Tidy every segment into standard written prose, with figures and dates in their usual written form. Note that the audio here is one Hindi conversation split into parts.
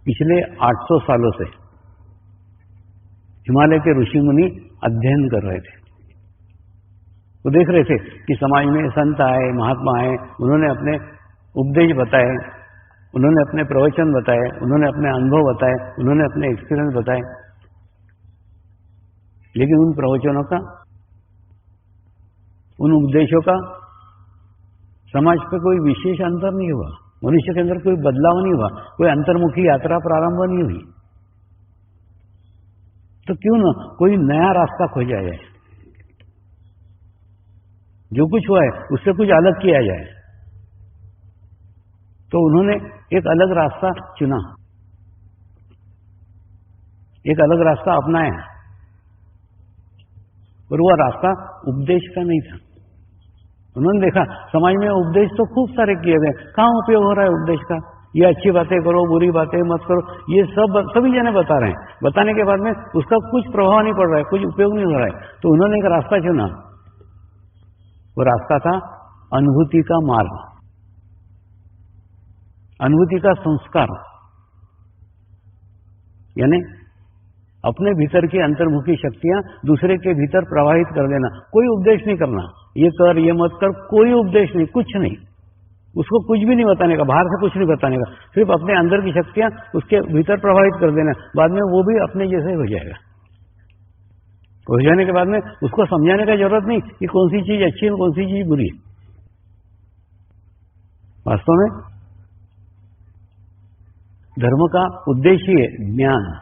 पिछले 800 सालों से हिमालय के ऋषि मुनि अध्ययन कर रहे थे। वो देख रहे थे कि समाज में संत आए, महात्मा आए, उन्होंने अपने उपदेश बताए, उन्होंने अपने प्रवचन बताए, उन्होंने अपने अनुभव बताए, उन्होंने अपने एक्सपीरियंस बताए, लेकिन उन प्रवचनों का, उन उपदेशों का समाज पे कोई विशेष अंतर नहीं हुआ, मनुष्य के अंदर कोई बदलाव नहीं हुआ, कोई अंतर्मुखी यात्रा प्रारंभ नहीं हुई। तो क्यों ना कोई नया रास्ता खोजा जाए, जो कुछ हुआ है उससे कुछ अलग किया जाए। तो उन्होंने एक अलग रास्ता चुना, एक अलग रास्ता अपनाया, और वह रास्ता उपदेश का नहीं था। उन्होंने देखा समाज में उपदेश तो खूब सारे किए गए, कहां उपयोग हो रहा है उपदेश का? ये अच्छी बातें करो, बुरी बातें मत करो, ये सब सभी जने बता रहे हैं। बताने के बाद में उसका कुछ प्रभाव नहीं पड़ रहा है, कुछ उपयोग नहीं हो रहा है। तो उन्होंने एक रास्ता चुना, वो रास्ता था अनुभूति का मार्ग, अनुभूति का संस्कार, यानी अपने भीतर की अंतर्मुखी शक्तियां दूसरे के भीतर प्रवाहित कर देना। कोई उपदेश नहीं करना, ये कर, ये मत कर, कोई उपदेश नहीं, कुछ नहीं, उसको कुछ भी नहीं बताने का, बाहर से कुछ नहीं बताने का, सिर्फ अपने अंदर की शक्तियां उसके भीतर प्रवाहित कर देना। बाद में वो भी अपने जैसे हो जाएगा। हो जाने के बाद में उसको समझाने का जरूरत नहीं कि कौन सी चीज अच्छी है, कौन सी चीज बुरी है। वास्तव में धर्म का उद्देश्य है ज्ञान।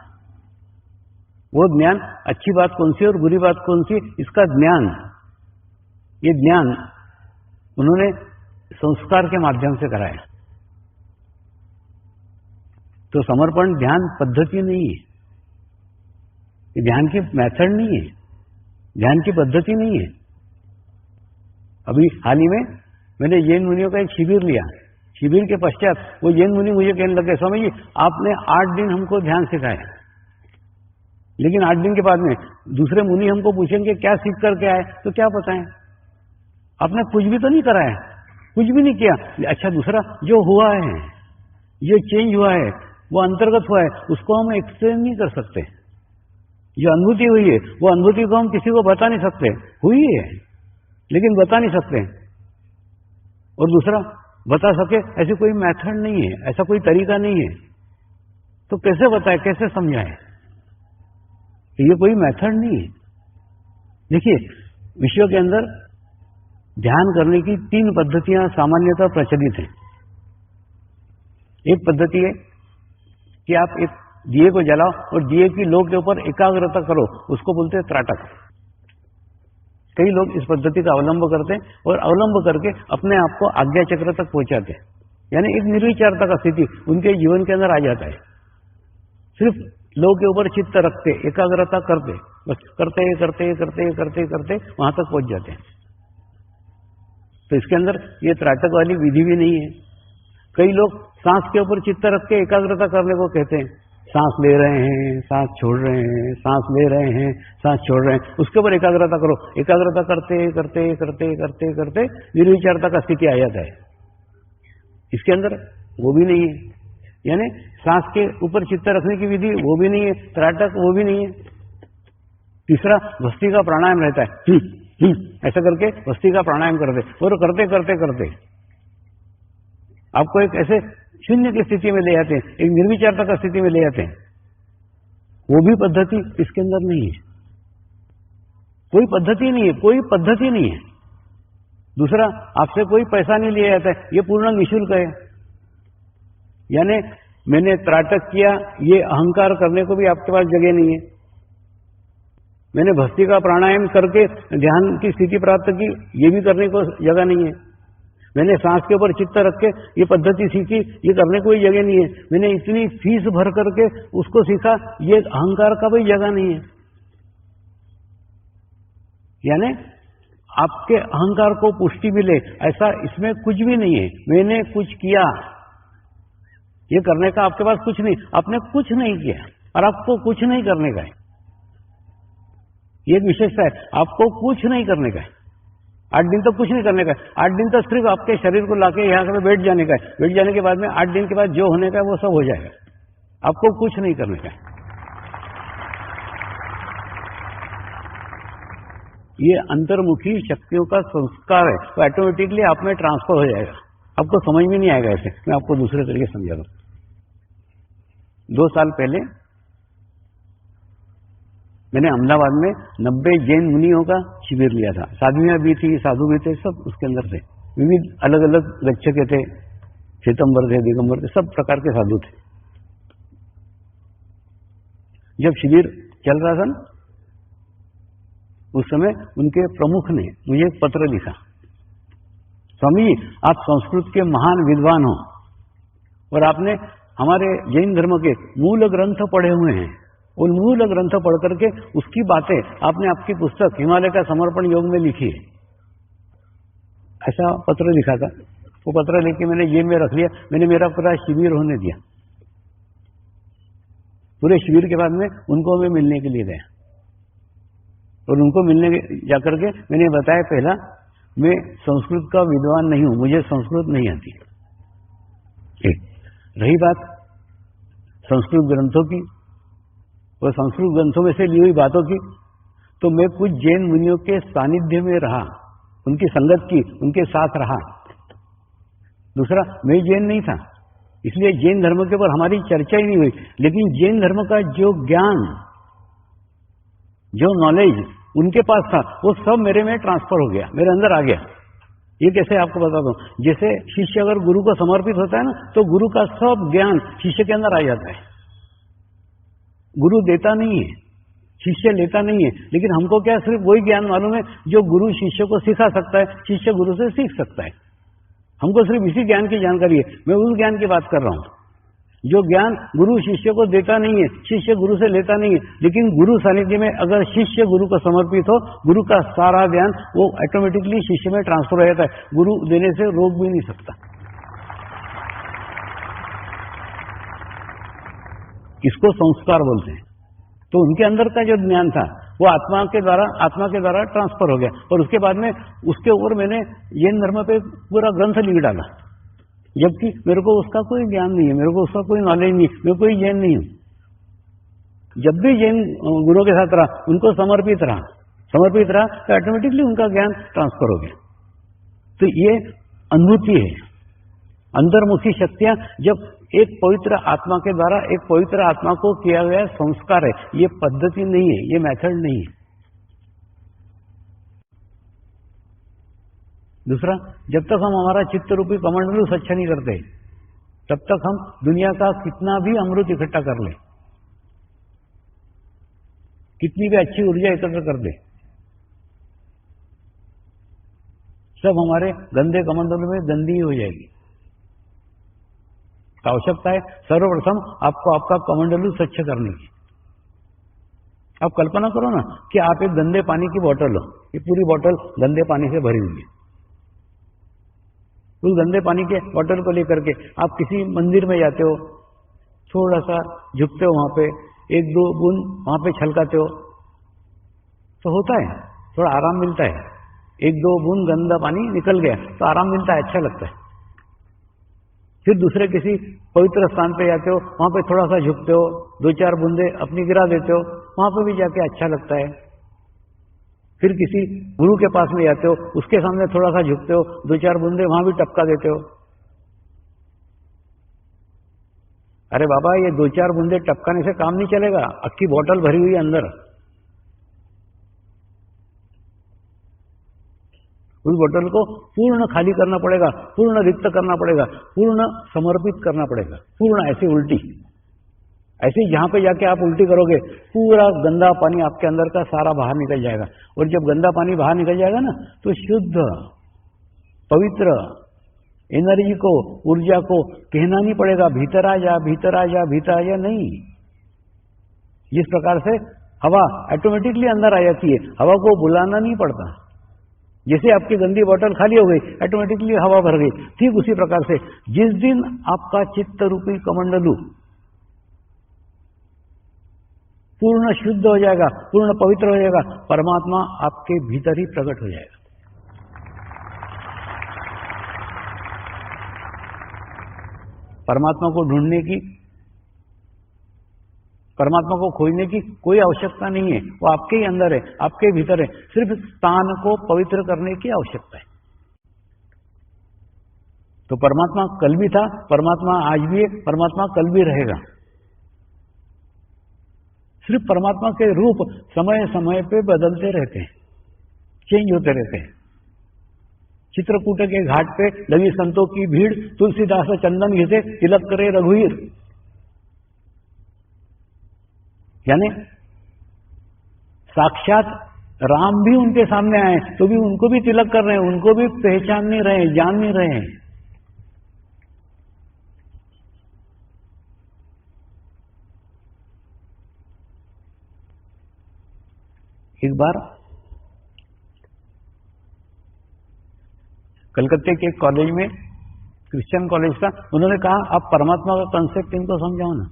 वो ज्ञान, अच्छी बात कौन सी और बुरी बात कौन सी, इसका ज्ञान, ये ज्ञान उन्होंने संस्कार के माध्यम से कराया। तो समर्पण ध्यान पद्धति नहीं है, ये ध्यान की मेथड नहीं है, ध्यान की पद्धति नहीं है। अभी हाल ही में मैंने जैन मुनियों का एक शिविर लिया। शिविर के पश्चात वो जैन मुनि मुझे कहने लगे, स्वामी जी आपने 8 दिन हमको ध्यान सिखाया, लेकिन 8 दिन के बाद में दूसरे मुनि हमको पूछेंगे क्या सीख करके आए, तो क्या बताएं? आपने कुछ भी तो नहीं कराया, कुछ भी नहीं किया। अच्छा, दूसरा जो हुआ है, जो चेंज हुआ है, वो अंतर्गत हुआ है, उसको हम एक्सप्लेन नहीं कर सकते। जो अनुभूति हुई है, वो अनुभूति को हम किसी को बता नहीं सकते, हुई है लेकिन बता नहीं सकते। और दूसरा, बता सके ऐसी कोई मेथड नहीं है, ऐसा कोई तरीका नहीं है। तो कैसे बताए, कैसे समझाए? ये कोई मेथड नहीं है। देखिए, विश्व के अंदर ध्यान करने की 3 पद्धतियां सामान्यतः प्रचलित हैं। एक पद्धति है कि आप एक दिए को जलाओ और दिए की लो के ऊपर एकाग्रता करो, उसको बोलते हैं त्राटक। कई लोग इस पद्धति का अवलंब करते हैं और अवलंब करके अपने आप को आज्ञा चक्र तक पहुंचाते हैं, यानी एक निर्विचारता का स्थिति उनके जीवन के अंदर आ जाता है। सिर्फ लो के ऊपर चित्त रखते, एकाग्रता करते, बस करते करते करते करते करते वहां तक पहुंच जाते हैं। तो इसके अंदर ये त्राटक वाली विधि भी नहीं है। कई लोग सांस के ऊपर चित्त रख के एकाग्रता करने को कहते हैं, सांस ले रहे हैं, सांस छोड़ रहे हैं, सांस ले रहे हैं, सांस छोड़ रहे हैं, उसके ऊपर एकाग्रता करो। एकाग्रता करते करते करते करते करते निर्विचारता का स्थिति आ जाता है। इसके अंदर वो भी नहीं है, यानी सांस के ऊपर चित्त रखने की विधि वो भी नहीं है, त्राटक वो भी नहीं है। तीसरा, भस्त्रिका का प्राणायाम रहता है, ऐसा करके भस्त्रिका का प्राणायाम करते, और करते करते करते आपको एक ऐसे शून्य की स्थिति में ले जाते हैं, एक निर्विचारता का स्थिति में ले जाते हैं। वो भी पद्धति इसके अंदर नहीं है, कोई पद्धति नहीं है, कोई पद्धति नहीं है। दूसरा, आपसे कोई पैसा नहीं लिया जाता है, ये पूर्ण निःशुल्क है। यानी मैंने त्राटक किया, ये अहंकार करने को भी आपके पास जगह नहीं है। मैंने भस्त्रिका प्राणायाम करके ध्यान की स्थिति प्राप्त की, ये भी करने को जगह नहीं है। मैंने सांस के ऊपर चित्त रख के ये पद्धति सीखी, ये करने को कोई जगह नहीं है। मैंने इतनी फीस भर करके उसको सीखा, ये अहंकार का भी जगह नहीं है। यानी आपके अहंकार को पुष्टि मिले ऐसा इसमें कुछ भी नहीं है। मैंने कुछ किया, ये करने का आपके पास कुछ नहीं, आपने कुछ नहीं किया और आपको कुछ नहीं करने का है। ये एक विशेषता है, आपको कुछ नहीं करने का है। 8 दिन तक कुछ नहीं करने का है। 8 दिन तक सिर्फ आपके शरीर को लाके यहां से बैठ जाने का है। बैठ जाने के बाद में 8 दिन के बाद जो होने का है वो सब हो जाएगा। आपको कुछ नहीं करने का। ये अंतर्मुखी शक्तियों का संस्कार है, तो ऑटोमेटिकली आप में ट्रांसफर हो जाएगा। आपको समझ में नहीं आएगा ऐसे। मैं आपको दूसरे तरीके समझा दूं। 2 साल पहले मैंने अहमदाबाद में 90 जैन मुनियों का शिविर लिया था। साधुएं भी थी, साधु भी थे, सब उसके अंदर थे। विविध अलग अलग गच्छके थे, श्वेतंबर थे, दिगंबर थे, सब प्रकार के साधु थे। जब शिविर चल रहा था ना, उस समय उनके प्रमुख ने मुझे एक पत्र लिखा, स्वामी जी आप संस्कृत के महान विद्वान हो और आपने हमारे जैन धर्म के मूल ग्रंथ पढ़े हुए हैं। उन मूल ग्रंथ पढ़ करके उसकी बातें आपने आपकी पुस्तक हिमालय का समर्पण योग में लिखी है। ऐसा पत्र लिखा था। वो पत्र लेके मैंने जेब में रख लिया। मैंने मेरा पूरा शिविर होने दिया। पूरे शिविर के बाद में उनको मैं मिलने के लिए गया और उनको मिलने जाकर के मैंने बताया, पहला मैं संस्कृत का विद्वान नहीं हूं, मुझे संस्कृत नहीं आती। रही बात संस्कृत ग्रंथों की और संस्कृत ग्रंथों में से ली हुई बातों की, तो मैं कुछ जैन मुनियों के सानिध्य में रहा, उनकी संगत की, उनके साथ रहा। दूसरा, मैं जैन नहीं था, इसलिए जैन धर्म के ऊपर हमारी चर्चा ही नहीं हुई। लेकिन जैन धर्म का जो ज्ञान, जो नॉलेज उनके पास था, वो सब मेरे में ट्रांसफर हो गया, मेरे अंदर आ गया। ये कैसे आपको बताता हूं। जैसे शिष्य अगर गुरु को समर्पित होता है ना, तो गुरु का सब ज्ञान शिष्य के अंदर आ जाता है। गुरु देता नहीं है, शिष्य लेता नहीं है, लेकिन हमको क्या सिर्फ वही ज्ञान मालूम है जो गुरु शिष्य को सिखा सकता है, शिष्य गुरु से सीख सकता है। हमको सिर्फ इसी ज्ञान की जानकारी है। मैं उस ज्ञान की बात कर रहा हूं जो ज्ञान गुरु शिष्य को देता नहीं है, शिष्य गुरु से लेता नहीं है। लेकिन गुरु सानिध्य में अगर शिष्य गुरु को समर्पित हो, गुरु का सारा ज्ञान वो ऑटोमेटिकली शिष्य में ट्रांसफर हो जाता है। गुरु देने से रोक भी नहीं सकता। इसको संस्कार बोलते हैं। तो उनके अंदर का जो ज्ञान था वो आत्मा के द्वारा ट्रांसफर हो गया। और उसके बाद में उसके ऊपर मैंने जैन धर्म पे पूरा ग्रंथ लिख डाला, जबकि मेरे को उसका कोई ज्ञान नहीं है, मेरे को उसका कोई नॉलेज नहीं, मैं कोई जैन नहीं हूं। जब भी जैन गुरुओं के साथ रहा, उनको समर्पित रहा तो ऑटोमेटिकली उनका ज्ञान ट्रांसफर हो गया। तो ये अनुभूति है। अंतर्मुखी शक्तियां जब एक पवित्र आत्मा के द्वारा एक पवित्र आत्मा को किया गया संस्कार है। ये पद्धति नहीं है, ये मेथड नहीं है। दूसरा, जब तक हम हमारा चित्त रूपी कमंडलू स्वच्छ नहीं करते, तब तक हम दुनिया का कितना भी अमृत इकट्ठा कर ले, कितनी भी अच्छी ऊर्जा एकत्र कर दे, सब हमारे गंदे कमंडल में गंदी ही हो जाएगी। तो आवश्यकता है सर्वप्रथम आपको आपका कमंडलू स्वच्छ करने की। आप कल्पना करो ना कि आप एक गंदे पानी की बोतल हो, ये पूरी बोतल गंदे पानी से भरी हुई है। उस गंदे पानी के बोतल को लेकर के आप किसी मंदिर में जाते हो, थोड़ा सा झुकते हो, वहां पे 1-2 बूंद वहां पे छलकाते हो, तो होता है थोड़ा आराम मिलता है। 1-2 बूंद गंदा पानी निकल गया तो आराम मिलता है, अच्छा लगता है। फिर दूसरे किसी पवित्र स्थान पे जाते हो, वहां पे थोड़ा सा झुकते हो, 2-4 बूंदे अपनी गिरा देते हो, वहां पे भी जाके अच्छा लगता है। फिर किसी गुरु के पास में जाते हो, उसके सामने थोड़ा सा झुकते हो, 2-4 बूंदे वहां भी टपका देते हो। अरे बाबा, ये 2-4 बूंदे टपकाने से काम नहीं चलेगा, अक्की बोतल भरी हुई है अंदर। उस बोतल को पूर्ण खाली करना पड़ेगा, पूर्ण रिक्त करना पड़ेगा, पूर्ण समर्पित करना पड़ेगा। पूर्ण ऐसे उल्टी, ऐसे जहां पे जाके आप उल्टी करोगे, पूरा गंदा पानी आपके अंदर का सारा बाहर निकल जाएगा। और जब गंदा पानी बाहर निकल जाएगा ना, तो शुद्ध पवित्र एनर्जी को, ऊर्जा को कहना नहीं पड़ेगा भीतर आ जा, भीतर आ जा, भीतर आ जा, नहीं। जिस प्रकार से हवा ऑटोमेटिकली अंदर आ जाती है, हवा को बुलाना नहीं पड़ता। जैसे आपकी गंदी बोतल खाली हो गई, ऑटोमेटिकली हवा भर गई, ठीक उसी प्रकार से जिस दिन आपका चित्त रूपी कमंडलू पूर्ण शुद्ध हो जाएगा, पूर्ण पवित्र हो जाएगा, परमात्मा आपके भीतर ही प्रकट हो जाएगा। परमात्मा को ढूंढने की परमात्मा को खोजने की कोई आवश्यकता नहीं है, वो आपके ही अंदर है, आपके भीतर है। सिर्फ स्थान को पवित्र करने की आवश्यकता है। तो परमात्मा कल भी था, परमात्मा आज भी है, परमात्मा कल भी रहेगा। सिर्फ परमात्मा के रूप समय समय पे बदलते रहते हैं, चेंज होते रहते हैं। चित्रकूट के घाट पे लगी संतों की भीड़, तुलसीदास चंदन घिसे तिलक करे रघुवीर। यानी साक्षात राम भी उनके सामने आए तो भी उनको भी तिलक कर रहे हैं, उनको भी पहचान नहीं रहे, जान नहीं रहे हैं। एक बार कलकत्ते के एक कॉलेज में, क्रिश्चियन कॉलेज का, उन्होंने कहा आप परमात्मा का कंसेप्ट इनको समझाओ ना।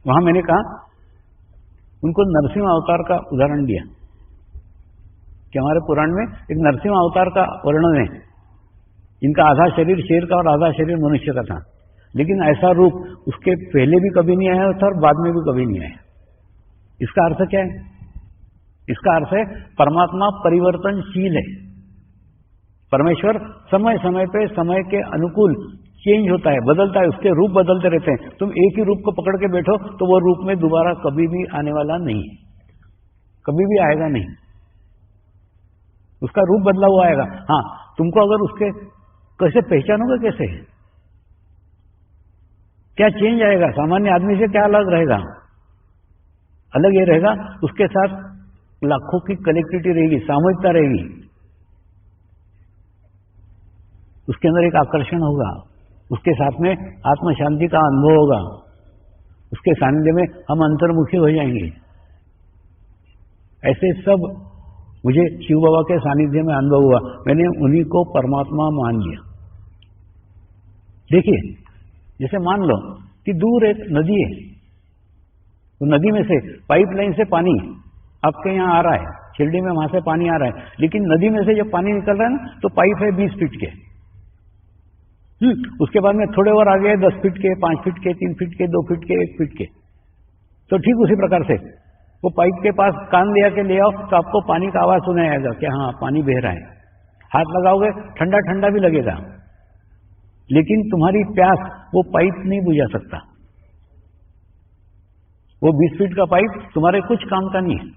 वहां मैंने कहा, उनको नरसिंह अवतार का उदाहरण दिया कि हमारे पुराण में एक नरसिंह अवतार का वर्णन है। इनका आधा शरीर शेर का और आधा शरीर मनुष्य का था, लेकिन ऐसा रूप उसके पहले भी कभी नहीं आया था और बाद में भी कभी नहीं आया। इसका अर्थ क्या है? इसका अर्थ है परमात्मा परिवर्तनशील है। परमेश्वर समय समय पे समय के अनुकूल चेंज होता है, बदलता है, उसके रूप बदलते रहते हैं। तुम एक ही रूप को पकड़ के बैठो तो वो रूप में दोबारा कभी भी आने वाला नहीं है, कभी भी आएगा नहीं, उसका रूप बदला हुआ आएगा। हाँ, तुमको अगर उसके कैसे पहचानोगे, कैसे क्या चेंज आएगा? सामान्य आदमी से क्या अलग रहेगा? अलग ये रहेगा, उसके साथ लाखों की कनेक्टिविटी रहेगी, सामूहिकता रहेगी, उसके अंदर एक आकर्षण होगा, उसके साथ में आत्म शांति का अनुभव होगा, उसके सानिध्य में हम अंतर्मुखी हो जाएंगे। ऐसे सब मुझे शिव बाबा के सानिध्य में अनुभव हुआ। मैंने उन्हीं को परमात्मा मान लिया। देखिए, जैसे मान लो कि दूर एक नदी है, तो नदी में से पाइपलाइन से पानी आपके यहाँ आ रहा है, शिरडी में वहां से पानी आ रहा है, लेकिन नदी में से जब पानी निकल रहा है ना, तो पाइप है 20 फीट के, उसके बाद में थोड़े और आगे 10 फीट के, 5 फीट के, 3 फीट के, 2 फीट के, 1 फीट के। तो ठीक उसी प्रकार से वो पाइप के पास कान ले आके ले आओ तो आपको पानी का आवाज सुनाएगा कि हाँ पानी बह रहा है। हाथ लगाओगे ठंडा ठंडा भी लगेगा, लेकिन तुम्हारी प्यास वो पाइप नहीं बुझा सकता। वो 20 फीट का पाइप तुम्हारे कुछ काम का नहीं है,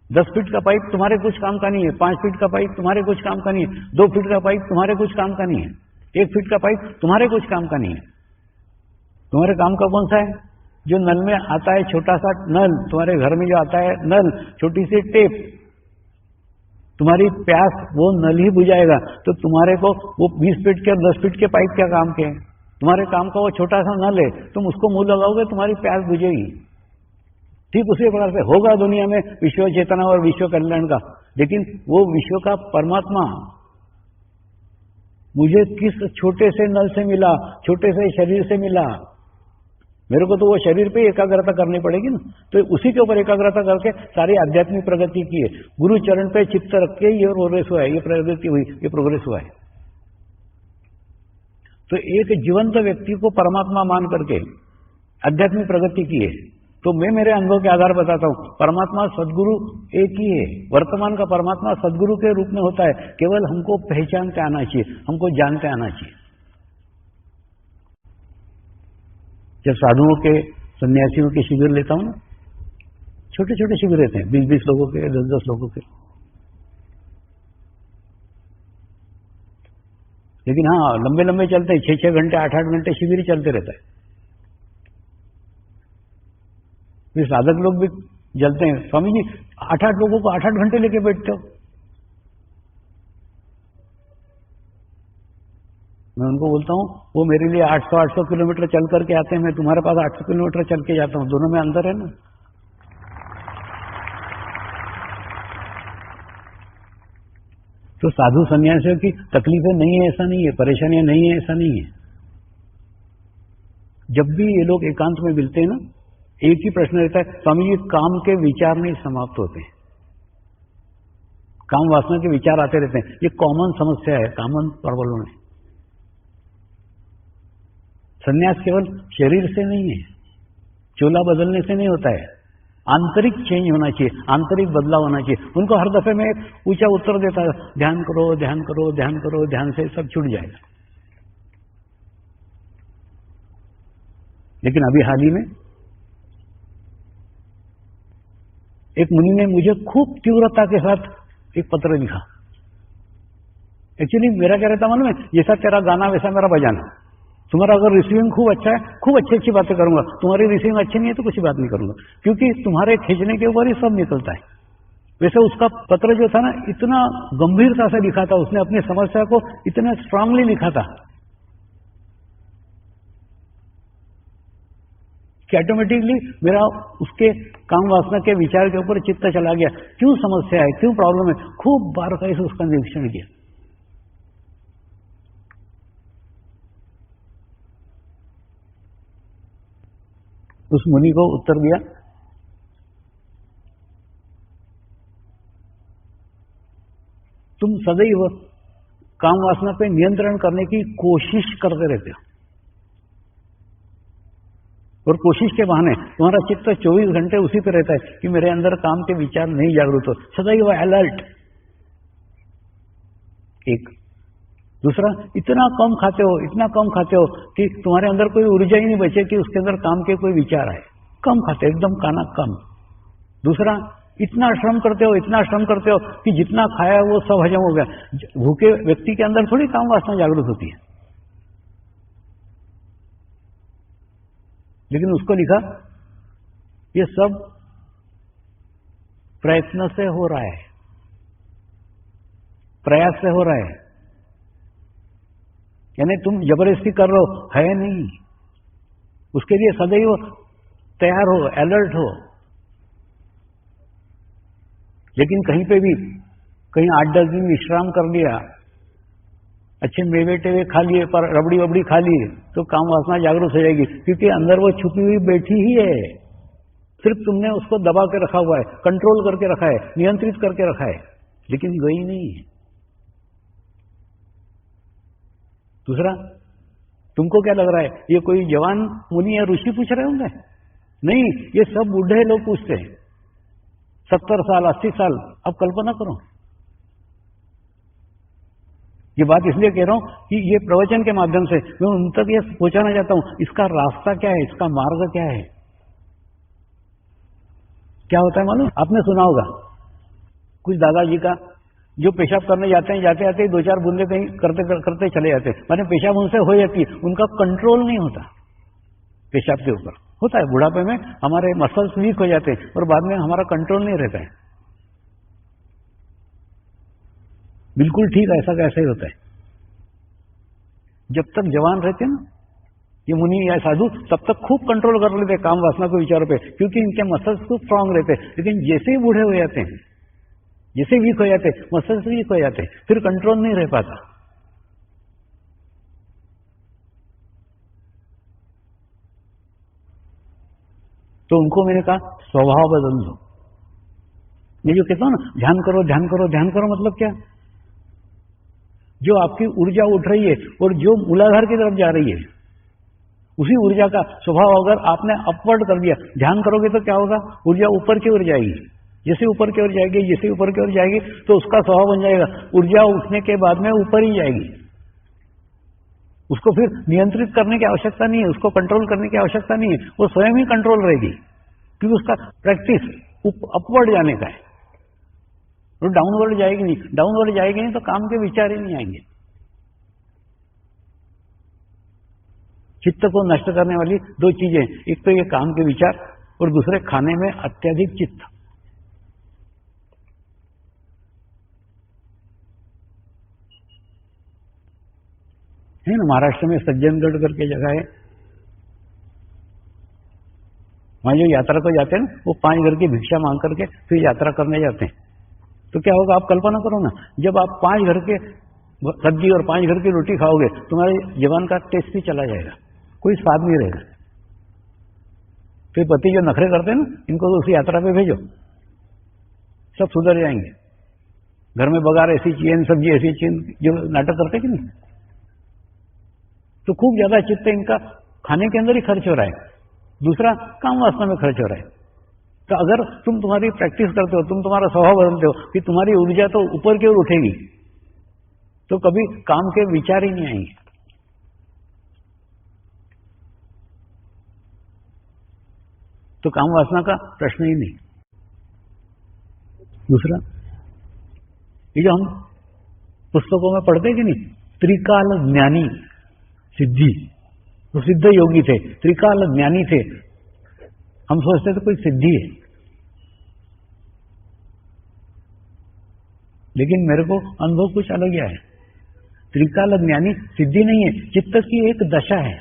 10 फीट का पाइप तुम्हारे कुछ काम का नहीं है, 5 फीट का पाइप तुम्हारे कुछ काम का नहीं है, 2 फीट का पाइप तुम्हारे कुछ काम का नहीं है, 1 फीट का पाइप तुम्हारे कुछ काम का नहीं है। तुम्हारे काम का कौन सा है? जो नल में आता है, छोटा सा नल, तुम्हारे घर में जो आता है नल, छोटी सी टेप, तुम्हारी प्यास वो नल ही बुझाएगा। तो तुम्हारे को वो 20 फीट के और 10 फीट के पाइप क्या काम के हैं? तुम्हारे काम का वो छोटा सा नल है, तुम उसको मुंह लगाओगे तुम्हारी प्यास बुझेगी। ठीक उसी प्रकार से होगा दुनिया में विश्व चेतना और विश्व कल्याण का, लेकिन वो विश्व का परमात्मा मुझे किस छोटे से नल से मिला, छोटे से शरीर से मिला, मेरे को तो वो शरीर पे एकाग्रता करनी पड़ेगी ना। तो उसी के ऊपर एकाग्रता करके सारी आध्यात्मिक प्रगति की है। गुरु चरण पे चित्त रख के ये प्रोग्रेस हुआ है, ये प्रगति हुई, ये प्रोग्रेस हुआ है। तो एक जीवंत व्यक्ति को परमात्मा मान करके आध्यात्मिक प्रगति की है। तो मैं मेरे अनुभव के आधार बताता हूं, परमात्मा सदगुरु एक ही है। वर्तमान का परमात्मा सदगुरु के रूप में होता है, केवल हमको पहचानते आना चाहिए, हमको जानते आना चाहिए। जब साधुओं के, सन्यासियों के शिविर लेता हूं ना, छोटे छोटे शिविर रहते हैं, 20-20 लोगों के, 10-10 लोगों के, लेकिन हाँ लंबे लंबे चलते हैं, 6-6 घंटे 8-8 घंटे शिविर ही चलते रहता है। फिर साधक लोग भी जलते हैं, स्वामी जी 8-8 लोगों को 8-8 घंटे लेके बैठते हो। मैं उनको बोलता हूं वो मेरे लिए 800-800 किलोमीटर चल करके आते हैं, मैं तुम्हारे पास 800 किलोमीटर चल के जाता हूं, दोनों में अंतर है ना। तो साधु सन्यासियों की तकलीफें नहीं है ऐसा नहीं है, परेशानियां नहीं है ऐसा नहीं है। जब भी ये लोग एकांत में मिलते हैं ना, एक ही प्रश्न रहता है, स्वामी जी काम के विचार नहीं समाप्त होते, काम वासना के विचार आते रहते हैं। ये कॉमन समस्या है, कॉमन प्रॉब्लम है। संन्यास केवल शरीर से नहीं है, चोला बदलने से नहीं होता है, आंतरिक चेंज होना चाहिए, आंतरिक बदलाव होना चाहिए। उनको हर दफे में एक ऊंचा उत्तर देता है, ध्यान करो ध्यान करो ध्यान करो, ध्यान से सब छूट जाएगा। लेकिन अभी हाल ही में एक मुनि ने मुझे खूब तीव्रता के साथ एक पत्र लिखा। एक्चुअली मेरा क्या रहता मालूम है, जैसा तेरा गाना वैसा मेरा बजाना। तुम्हारा अगर रिसीविंग खूब अच्छा है, खूब अच्छी अच्छी बातें करूंगा, तुम्हारी रिसीविंग अच्छी नहीं है तो कुछ बात नहीं करूंगा, क्योंकि तुम्हारे खींचने के ऊपर ही सब निकलता है। वैसे उसका पत्र जो था ना, इतना गंभीरता से लिखा था, उसने अपनी समस्या को इतना स्ट्रांगली लिखा था कि ऑटोमेटिकली मेरा उसके काम वासना के विचार के ऊपर चित्त चला गया। क्यों समस्या है, क्यों प्रॉब्लम है, खूब बारीकाई से उसका निरीक्षण किया। उस मुनि को उत्तर दिया, तुम सदैव काम वासना पे नियंत्रण करने की कोशिश करते रहते हो, और कोशिश के बहाने तुम्हारा चित्त 24 घंटे उसी पे रहता है कि मेरे अंदर काम के विचार नहीं जागरूक हो, सदैव अलर्ट। एक दूसरा, इतना कम खाते हो, इतना कम खाते हो कि तुम्हारे अंदर कोई ऊर्जा ही नहीं बचे कि उसके अंदर काम के कोई विचार आए। कम खाते, एकदम खाना कम। दूसरा, इतना श्रम करते हो, इतना श्रम करते हो कि जितना खाया वो सब हजम हो गया। भूखे व्यक्ति के अंदर थोड़ी काम वासना जागरूक होती है। लेकिन उसको लिखा, ये सब प्रयत्न से हो रहा है, प्रयास से हो रहा है, यानी तुम जबरदस्ती कर रहे हो, है नहीं। उसके लिए सदैव तैयार हो, अलर्ट हो। लेकिन कहीं पे भी, कहीं 8-10 दिन विश्राम कर लिया, अच्छे मेवे टेवे खा लिए, पर रबड़ी वबड़ी खा लिए, तो काम वासना जागरूक हो जाएगी, क्योंकि अंदर वो छुपी हुई बैठी ही है। सिर्फ तुमने उसको दबा के रखा हुआ है, कंट्रोल करके रखा है, नियंत्रित करके रखा है, लेकिन गई नहीं है। दूसरा, तुमको क्या लग रहा है, ये कोई जवान मुनि या ऋषि पूछ रहे होंगे? नहीं, ये सब बूढ़े लोग पूछते हैं, 70 साल 80 साल। अब कल्पना करो। ये बात इसलिए कह रहा हूं कि ये प्रवचन के माध्यम से मैं उन तक ये पहुंचाना चाहता हूं, इसका रास्ता क्या है, इसका मार्ग क्या है। क्या होता है मालूम, आपने सुना होगा कुछ दादाजी का, जो पेशाब करने जाते हैं, जाते जाते 2-4 बूंदे कहीं करते चले जाते हैं, माने पेशाब उनसे हो जाती है, उनका कंट्रोल नहीं होता पेशाब के ऊपर। होता है बुढ़ापे में, हमारे मसल्स वीक हो जाते हैं और बाद में हमारा कंट्रोल नहीं रहता है। बिल्कुल ठीक ऐसा कैसे ही होता है। जब तक जवान रहते हैं ना ये मुनि या साधु, तब तक खूब कंट्रोल कर लेते हैं काम वासना को विचारों पे, क्योंकि इनके मसल्स खूब स्ट्रांग रहते हैं। लेकिन जैसे ही बूढ़े हो जाते हैं, जैसे वीक हो जाते हैं, मसल्स वीक हो जाते हैं, फिर कंट्रोल नहीं रह पाता। तो उनको मैंने कहा, स्वभाव बदल दो। ये जो कहता हूं ना, ध्यान करो ध्यान करो ध्यान करो, मतलब क्या, जो आपकी ऊर्जा उठ रही है और जो मूलाधार की तरफ जा रही है, उसी ऊर्जा का स्वभाव अगर आपने अपवर्ड कर दिया, ध्यान करोगे तो क्या होगा, ऊर्जा ऊपर की ओर जाएगी। जैसे ऊपर की ओर जाएगी, जैसे ऊपर की ओर जाएगी, तो उसका स्वभाव बन जाएगा, ऊर्जा उठने के बाद में ऊपर ही जाएगी। उसको फिर नियंत्रित करने की आवश्यकता नहीं है, उसको कंट्रोल करने की आवश्यकता नहीं है, वो स्वयं ही कंट्रोल रहेगी, क्योंकि उसका प्रैक्टिस अपवर्ड जाने का है। वो डाउनवर्ड जाएगी नहीं, डाउनवर्ड जाएगी नहीं तो काम के विचार ही नहीं आएंगे। चित्त को नष्ट करने वाली 2 चीजें, एक तो ये काम के विचार और दूसरे खाने में अत्यधिक चित्त। है ना, महाराष्ट्र में सज्जनगढ़ करके जगह है, वहां जो यात्रा को जाते हैं ना, वो 5 घर की भिक्षा मांग करके फिर यात्रा करने जाते हैं। तो क्या होगा, आप कल्पना करो ना, जब आप 5 घर के सब्जी और 5 घर की रोटी खाओगे, तुम्हारे जीवन का टेस्ट ही चला जाएगा, कोई स्वाद नहीं रहेगा। फिर पति जो नखरे करते हैं ना, इनको तो उसी यात्रा पे भेजो, सब सुधर जाएंगे। घर में बघार ऐसी चाहिए, सब्जी ऐसी चाहिए, जो नाटक करते कि नहीं। तो खूब ज्यादा चित्त इनका खाने के अंदर ही खर्च हो रहा है, दूसरा काम वासना में खर्च हो रहा है। तो अगर तुम्हारी प्रैक्टिस करते हो, तुम्हारा स्वभाव बदलते हो कि तुम्हारी ऊर्जा तो ऊपर की ओर उठेगी, तो कभी काम के विचार ही नहीं आएंगे। तो काम वासना का प्रश्न ही नहीं। दूसरा, ये जो हम पुस्तकों में पढ़ते कि नहीं, त्रिकाल ज्ञानी सिद्धि, वो सिद्ध योगी थे, त्रिकाल ज्ञानी थे। हम सोचते थे कोई सिद्धि है, लेकिन मेरे को अनुभव कुछ अलग ही आया। त्रिकाल ज्ञानी सिद्धि नहीं है, चित्त की एक दशा है।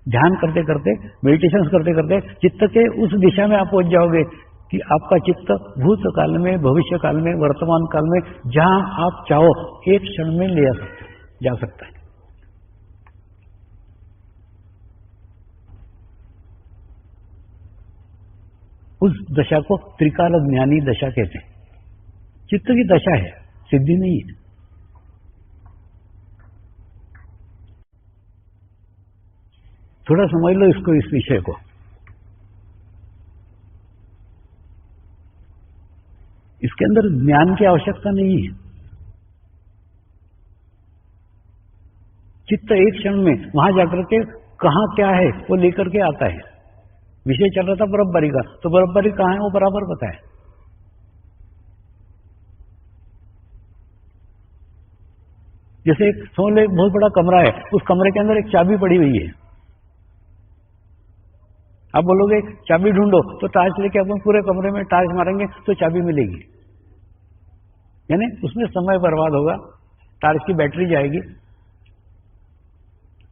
ध्यान करते करते, मेडिटेशन करते करते चित्त के उस दिशा में आप पहुंच जाओगे कि आपका चित्त भूत काल में, भविष्य काल में, वर्तमान काल में, जहां आप चाहो एक क्षण में ले जा सकता है। उस दशा को त्रिकाल ज्ञानी दशा कहते हैं। चित्त की दशा है, सिद्धि नहीं है। थोड़ा समझ लो इसको, इस विषय को। इसके अंदर ज्ञान की आवश्यकता नहीं है। चित्त एक क्षण में वहां जाकर के कहां क्या है वो लेकर के आता है। विषय चल रहा था बर्फबारी का, तो बर्फबारी कहां है वो बराबर पता है। जैसे एक समझ लो, एक बहुत बड़ा कमरा है, उस कमरे के अंदर एक चाबी पड़ी हुई है। आप बोलोगे चाबी ढूंढो, तो टार्च लेके अपन पूरे कमरे में टार्च मारेंगे तो चाबी मिलेगी, यानी उसमें समय बर्बाद होगा, टार्च की बैटरी जाएगी।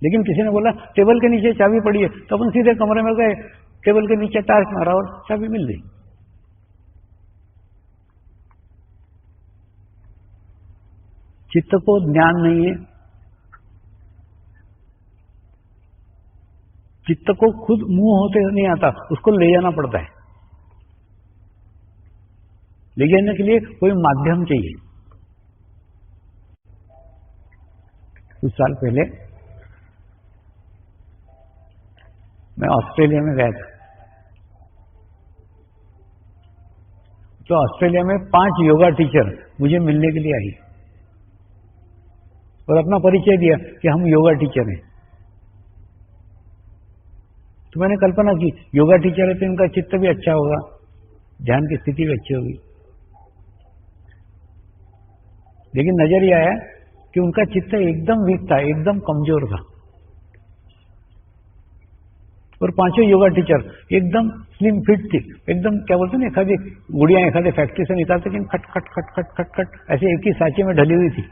लेकिन किसी ने बोला टेबल के नीचे चाबी पड़ी है, तो अपन सीधे कमरे में गए, टेबल के नीचे टार्च मारा और चाबी मिल गई। चित्त को ज्ञान नहीं है, चित्त को खुद मुंह होते नहीं आता, उसको ले जाना पड़ता है। ले जाने के लिए कोई माध्यम चाहिए। कुछ साल पहले मैं ऑस्ट्रेलिया में गया था। तो ऑस्ट्रेलिया में 5 योगा टीचर मुझे मिलने के लिए आई और अपना परिचय दिया कि हम योगा टीचर हैं। तो मैंने कल्पना की योगा टीचर है तो इनका चित्त भी अच्छा होगा, ध्यान की स्थिति भी अच्छी होगी। लेकिन नजर यह आया कि उनका चित्त एकदम वीक था, एकदम कमजोर था। और 5 योगा टीचर एकदम स्लिम फिट थी, एकदम क्या बोलते हैं, एखादी गुड़िया एखादे फैक्ट्री से निकालते लेकिन खट खट खट खट खट खट ऐसे एक ही सांचे में ढली हुई थी।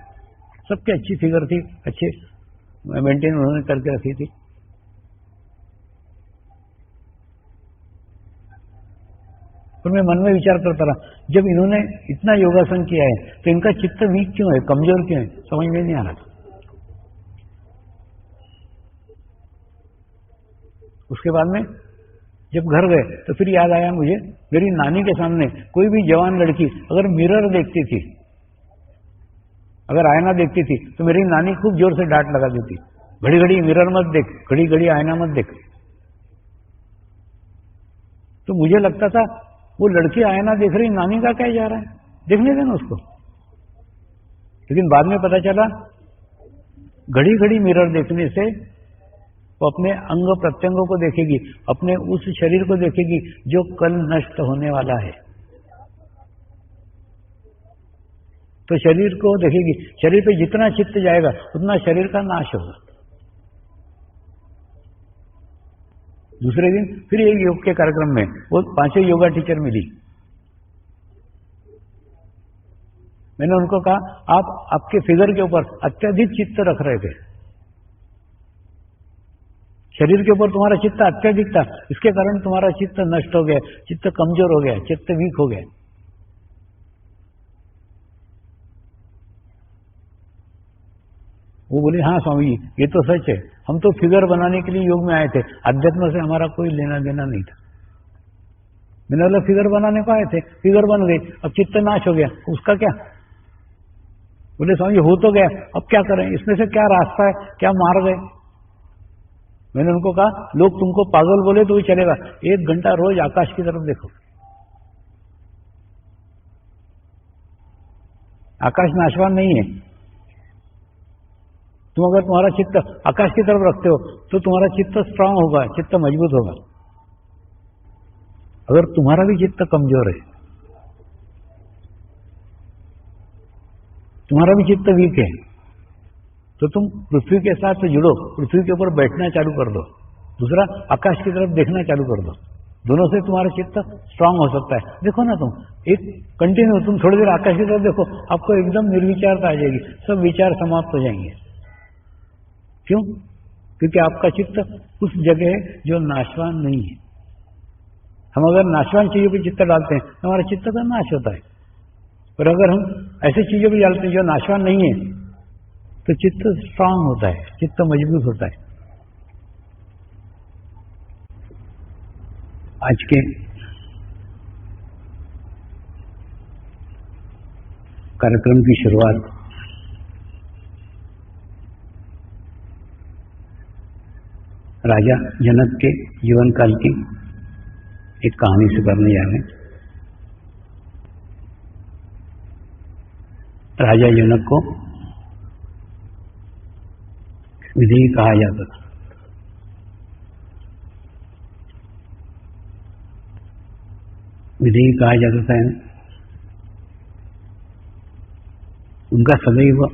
सबकी अच्छी फिगर थी, अच्छे मेंटेन उन्होंने करके रखी थी। और मैं मन में विचार करता रहा, जब इन्होंने इतना योगासन किया है तो इनका चित्त वीक क्यों है, कमजोर क्यों है, समझ में नहीं आ रहा था। उसके बाद में जब घर गए तो फिर याद आया मुझे, मेरी नानी के सामने कोई भी जवान लड़की अगर मिरर देखती थी, अगर आईना देखती थी, तो मेरी नानी खूब जोर से डांट लगा देती, घड़ी घड़ी मिरर मत देख, घड़ी घड़ी आईना मत देख। तो मुझे लगता था वो लड़की आईना देख रही, नानी का क्या जा रहा है, देखने देना उसको। लेकिन बाद में पता चला घड़ी घड़ी मिरर देखने से वो अपने अंग प्रत्यंगों को देखेगी, अपने उस शरीर को देखेगी जो कल नष्ट होने वाला है। तो शरीर को देखेगी, शरीर पे जितना चित्त जाएगा उतना शरीर का नाश होगा। दूसरे दिन फिर एक योग के कार्यक्रम में वो 5 योगा टीचर मिली। मैंने उनको कहा, आप आपके फिगर के ऊपर अत्यधिक चित्त रख रहे थे, शरीर के ऊपर तुम्हारा चित्त अत्यधिक था, इसके कारण तुम्हारा चित्त नष्ट हो गया, चित्त कमजोर हो गया, चित्त वीक हो गया। वो बोले, हाँ स्वामी जी ये तो सच है, हम तो फिगर बनाने के लिए योग में आए थे, अध्यात्म से हमारा कोई लेना देना नहीं था। मैंने बोला फिगर बनाने को आए थे, फिगर बन गई, अब चित्त नाश हो गया, उसका क्या। बोले स्वामी जी हो तो गया, अब क्या करें, इसमें से क्या रास्ता है, क्या मार्ग है? मैंने उनको कहा लोग तुमको पागल बोले तो भी चलेगा, 1 घंटा रोज आकाश की तरफ देखो। आकाश नाशवान नहीं है। तुम अगर तुम्हारा चित्त आकाश की तरफ रखते हो तो तुम्हारा चित्त स्ट्रांग होगा, चित्त मजबूत होगा। अगर तुम्हारा भी चित्त कमजोर है, तुम्हारा भी चित्त वीक है, तो तुम पृथ्वी के साथ जुड़ो, पृथ्वी के ऊपर बैठना चालू कर दो, दूसरा आकाश की तरफ देखना चालू कर दो। दोनों से तुम्हारा चित्त स्ट्रांग हो सकता है। देखो ना तुम एक कंटिन्यू, तुम थोड़ी देर आकाश की तरफ देखो, आपको एकदम निर्विचारता आ जाएगी, सब विचार समाप्त हो जाएंगे। क्यों? क्योंकि आपका चित्त उस जगह है जो नाशवान नहीं है। हम अगर नाशवान चीजों पर चित्त डालते हैं तो हमारा चित्त का नाश होता है, और अगर हम ऐसी चीजों पर डालते हैं जो नाशवान नहीं है तो चित्त स्ट्रांग होता है, चित्त मजबूत होता है। आज के कार्यक्रम की शुरुआत राजा जनक के जीवन काल की एक कहानी से करने जा रहे हैं। राजा जनक को विधेय कहा जाता था। विधेय कहा जाता था, उनका सदैव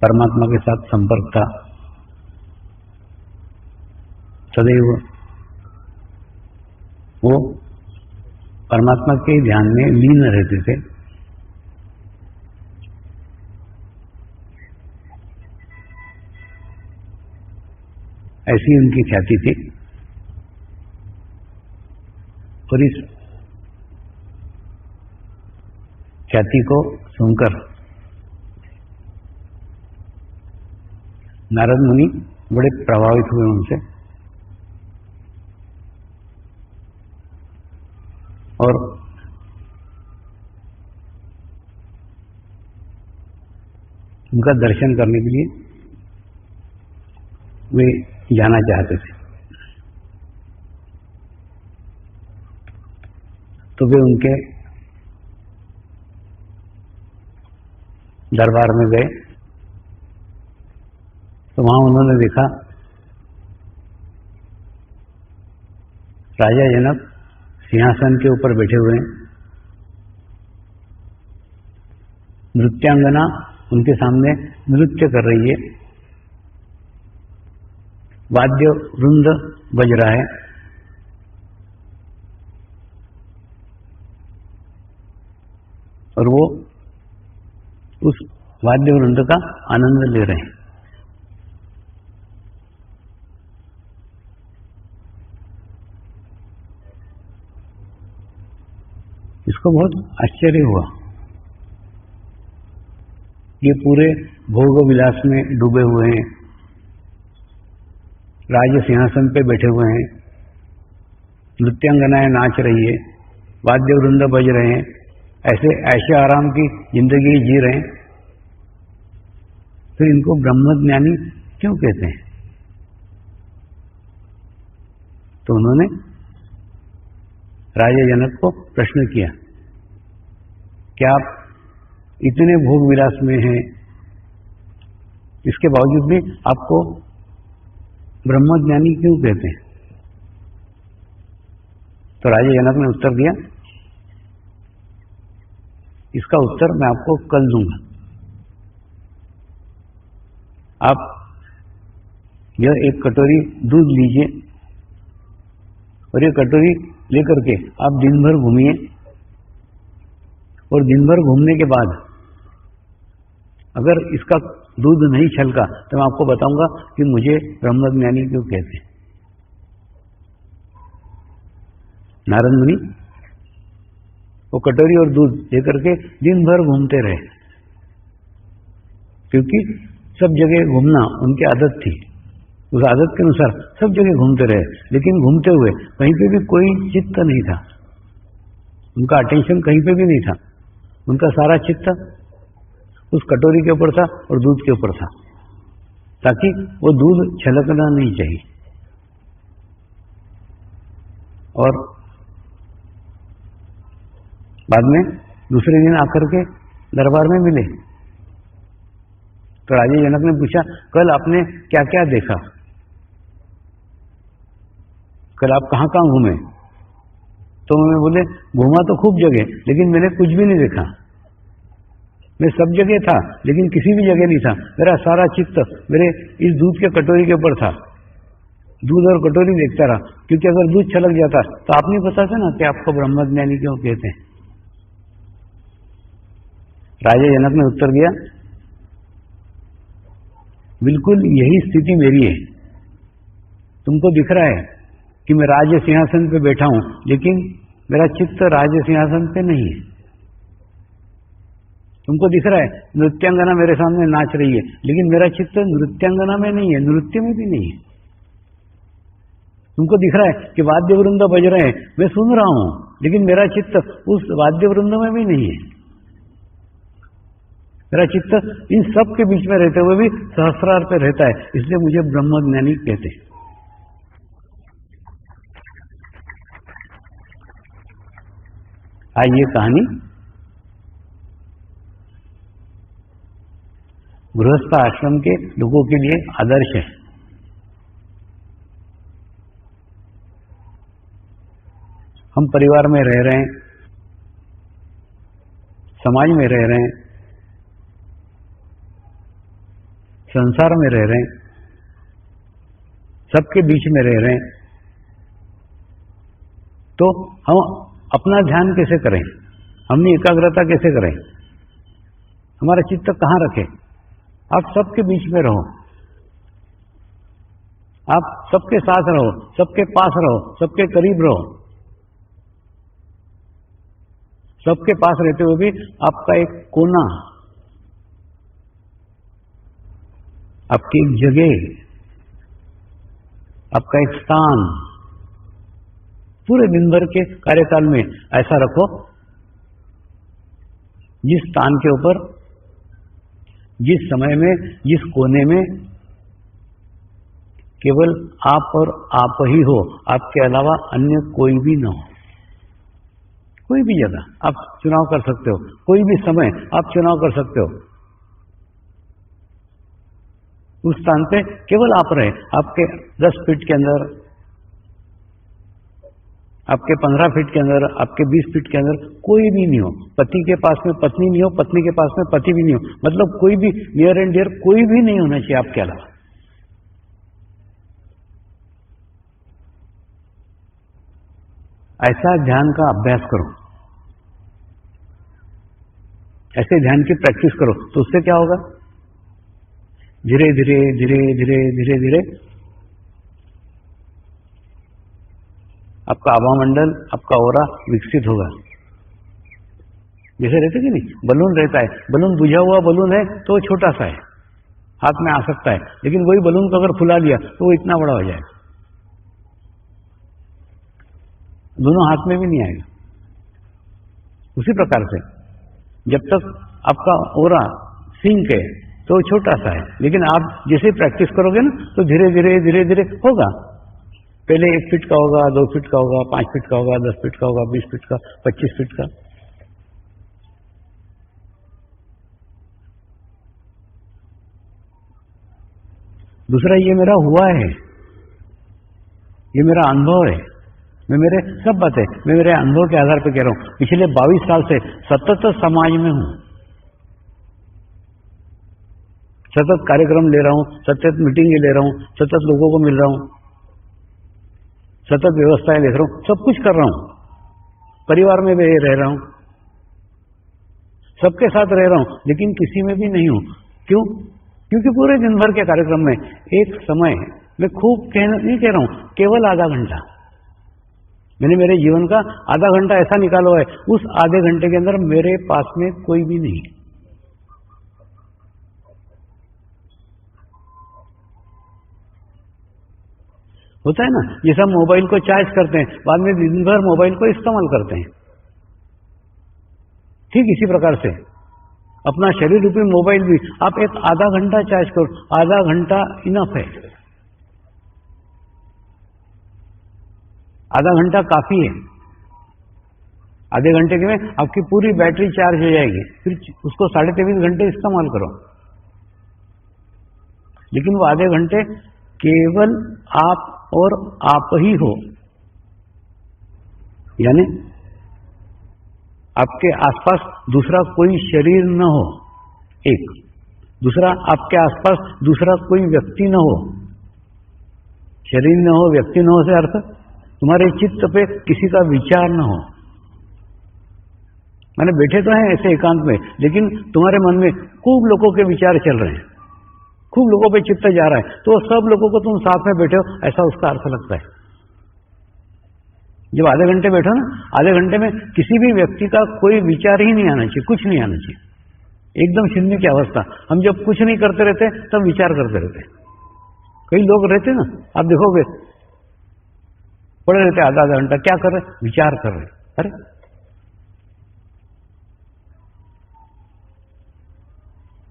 परमात्मा के साथ संपर्क था, सदैव वो परमात्मा के ध्यान में लीन रहते थे। ऐसी उनकी ख्याति थी। और इस ख्याति को सुनकर नारद मुनि बड़े प्रभावित हुए उनसे, और उनका दर्शन करने के लिए वे जाना चाहते थे। तो वे उनके दरबार में गए, तो वहां उन्होंने देखा राजा जनक सिंहासन के ऊपर बैठे हुए हैं, नृत्यांगना उनके सामने नृत्य कर रही है, वाद्य वृंद बज रहा है, और वो उस वाद्य वृंद का आनंद ले रहे हैं। इसको बहुत आश्चर्य हुआ। ये पूरे भोग विलास में डूबे हुए हैं, राज सिंहासन पे बैठे हुए हैं, नृत्यांगनाएं नाच रही है, वाद्य वृंद बज रहे हैं, ऐसे ऐशे आराम की जिंदगी जी रहे हैं, तो इनको ब्रह्मज्ञानी क्यों कहते हैं? तो उन्होंने राजा जनक को प्रश्न किया, क्या आप इतने भोग विलास में हैं, इसके बावजूद भी आपको ब्रह्मज्ञानी क्यों कहते हैं? तो राजा जनक ने उत्तर दिया, इसका उत्तर मैं आपको कल दूंगा। आप यह एक कटोरी दूध लीजिए और ये कटोरी लेकर के आप दिन भर घूमिए, और दिन भर घूमने के बाद अगर इसका दूध नहीं छलका तो मैं आपको बताऊंगा कि मुझे ब्रह्मज्ञानी क्यों कहते हैं। नारद मुनि वो कटोरी और दूध लेकर के दिन भर घूमते रहे, क्योंकि सब जगह घूमना उनकी आदत थी। उस आदत के अनुसार सब जगह घूमते रहे, लेकिन घूमते हुए कहीं पे भी कोई चित्त नहीं था, उनका अटेंशन कहीं पे भी नहीं था। उनका सारा चित्त उस कटोरी के ऊपर था और दूध के ऊपर था, ताकि वो दूध छलकना नहीं चाहिए। और बाद में दूसरे दिन आकर के दरबार में मिले तो राजा जनक ने पूछा, कल आपने क्या क्या देखा, कल आप कहाँ कहाँ घूमे? तो मैं बोले, घूमा तो खूब जगह, लेकिन मैंने कुछ भी नहीं देखा। मैं सब जगह था लेकिन किसी भी जगह नहीं था। मेरा सारा चित्त मेरे इस दूध के कटोरी के ऊपर था। दूध और कटोरी देखता रहा, क्योंकि अगर दूध छलक जाता तो आप नहीं बताते ना कि आपको ब्रह्मज्ञानी क्यों कहते हैं। राजा जनक ने उत्तर दिया, बिल्कुल यही स्थिति मेरी है। तुमको दिख रहा है कि मैं राज सिंहासन पे बैठा हूं, लेकिन मेरा चित्त राज सिंहासन पे नहीं है। तुमको दिख रहा है नृत्यांगना मेरे सामने नाच रही है, लेकिन मेरा चित्त नृत्यांगना में नहीं है, नृत्य में भी नहीं है। तुमको दिख रहा है कि वाद्य वृंद बज रहे हैं, मैं सुन रहा हूं, लेकिन मेरा चित्त उस वाद्य वृंद में भी नहीं है। मेरा चित्त इन सब के बीच में रहते हुए भी सहस्रार पे रहता है, इसलिए मुझे ब्रह्मज्ञानी कहते हैं। आज ये कहानी गृहस्थ आश्रम के लोगों के लिए आदर्श है। हम परिवार में रह रहे हैं, समाज में रह रहे हैं, संसार में रह रहे हैं, सबके बीच में रह रहे हैं, तो हम अपना ध्यान कैसे करें, हमने एकाग्रता कैसे करें, हमारा चित्त कहाँ रखें? आप सबके बीच में रहो, आप सबके साथ रहो, सबके पास रहो, सबके करीब रहो। सबके पास रहते हुए भी आपका एक कोना, आपकी एक जगह, आपका एक स्थान पूरे दिन भर के कार्यकाल में ऐसा रखो जिस स्थान के ऊपर, जिस समय में, जिस कोने में केवल आप और आप ही हो, आपके अलावा अन्य कोई भी न हो। कोई भी जगह आप चुनाव कर सकते हो, कोई भी समय आप चुनाव कर सकते हो। उस स्थान पे केवल आप रहे, आपके 10 फीट के अंदर, आपके 15 फीट के अंदर, आपके 20 फीट के अंदर कोई भी नहीं हो। पति के पास में पत्नी नहीं हो, पत्नी के पास में पति भी नहीं हो, मतलब कोई भी नियर एंड डियर कोई भी नहीं होना चाहिए आपके अलावा। ऐसा ध्यान का अभ्यास करो, ऐसे ध्यान की प्रैक्टिस करो, तो उससे क्या होगा? धीरे धीरे धीरे धीरे धीरे धीरे आपका आभामंडल, आपका ओरा विकसित होगा। जैसे रहते कि नहीं, बलून रहता है, बलून बुझा हुआ बलून है तो छोटा सा है, हाथ में आ सकता है, लेकिन वही बलून को अगर फुला लिया तो वो इतना बड़ा हो जाएगा, दोनों हाथ में भी नहीं आएगा। उसी प्रकार से जब तक आपका ओरा सिंक है तो छोटा सा है, लेकिन आप जैसे प्रैक्टिस करोगे ना तो धीरे धीरे धीरे धीरे होगा। पहले 1 फीट का होगा, 2 फीट का होगा, 5 फीट का होगा, 10 फीट का होगा, 20 फीट का, 25 फीट का। दूसरा, ये मेरा हुआ है, ये मेरा अनुभव है, मैं मेरे सब बातें मैं मेरे अनुभव के आधार पर कह रहा हूं। पिछले 22 साल से सतत समाज में हूं, सतत कार्यक्रम ले रहा हूं, सतत मीटिंगें ले रहा हूं, सतत लोगों को मिल रहा हूं, सतत व्यवस्थाएं देख रहा हूं, सब कुछ कर रहा हूं, परिवार में भी रह रहा हूं, सबके साथ रह रहा हूं, लेकिन किसी में भी नहीं हूं। क्यों? क्योंकि पूरे दिन भर के कार्यक्रम में एक समय, मैं खूब नहीं कह रहा हूं, केवल आधा घंटा, मैंने मेरे जीवन का आधा घंटा ऐसा निकाला है, उस आधे घंटे के अंदर मेरे पास में कोई भी नहीं। होता है ना, जैसे हम मोबाइल को चार्ज करते हैं, बाद में दिन भर मोबाइल को इस्तेमाल करते हैं, ठीक इसी प्रकार से अपना शरीर रूपी मोबाइल भी आप एक आधा घंटा चार्ज करो, आधा घंटा इनफ है, आधा घंटा काफी है। आधे घंटे में आपकी पूरी बैटरी चार्ज हो जाएगी, फिर उसको 23.5 घंटे इस्तेमाल करो। लेकिन वो आधे घंटे केवल आप और आप ही हो, यानी आपके आसपास दूसरा कोई शरीर न हो, एक दूसरा आपके आसपास दूसरा कोई व्यक्ति न हो। शरीर न हो, व्यक्ति न हो से अर्थ तुम्हारे चित्त पे किसी का विचार न हो। माने बैठे तो हैं ऐसे एकांत में, लेकिन तुम्हारे मन में खूब लोगों के विचार चल रहे हैं, खूब लोगों पे चित्त जा रहा है, तो सब लोगों को तुम साथ में बैठे हो, ऐसा उसका अर्थ लगता है। जब आधे घंटे बैठो ना, आधे घंटे में किसी भी व्यक्ति का कोई विचार ही नहीं आना चाहिए, कुछ नहीं आना चाहिए, एकदम शून्य की अवस्था। हम जब कुछ नहीं करते रहते तब विचार करते रहते। कई लोग रहते ना, आप देखोगे पड़े रहते आधा आधा घंटा, क्या कर रहे? विचार कर रहे। अरे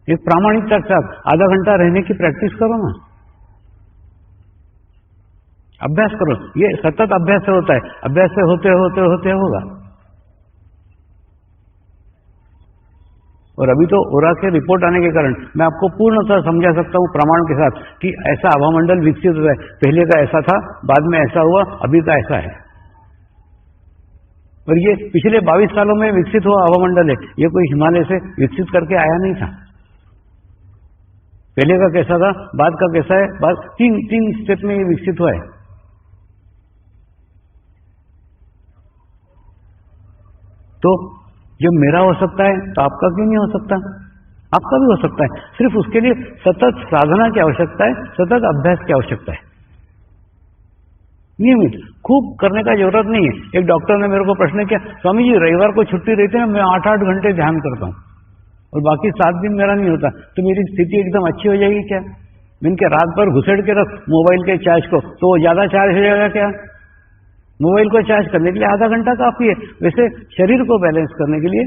एक प्रामाणिकता के साथ आधा घंटा रहने की प्रैक्टिस करो ना, अभ्यास करो। ये सतत अभ्यास से होता है, अभ्यास से होते होते होते होगा। और अभी तो ओरा के रिपोर्ट आने के कारण मैं आपको पूर्णतः समझा सकता हूं प्रमाण के साथ कि ऐसा आभामंडल विकसित हुआ है। पहले का ऐसा था, बाद में ऐसा हुआ, अभी का ऐसा है। और ये पिछले 22 सालों में विकसित हुआ आभामंडल है, ये कोई हिमालय से विकसित करके आया नहीं था। पहले का कैसा था, बाद का कैसा है, बाद तीन स्टेप में ये विकसित हुआ है। तो जब मेरा हो सकता है तो आपका क्यों नहीं हो सकता? आपका भी हो सकता है। सिर्फ उसके लिए सतत साधना की आवश्यकता है, सतत अभ्यास की आवश्यकता है, नियमित। खूब करने का जरूरत नहीं है। एक डॉक्टर ने मेरे को प्रश्न किया, स्वामी जी रविवार को छुट्टी रहती है ना, मैं 8-8 घंटे ध्यान करता हूं और बाकी 7 दिन मेरा नहीं होता, तो मेरी स्थिति एकदम अच्छी हो जाएगी क्या? मैंने क्या रात भर घुसेड़ के रख मोबाइल के चार्ज को, तो ज्यादा चार्ज हो जाएगा क्या? मोबाइल को चार्ज करने के लिए आधा घंटा काफी है। वैसे शरीर को बैलेंस करने के लिए,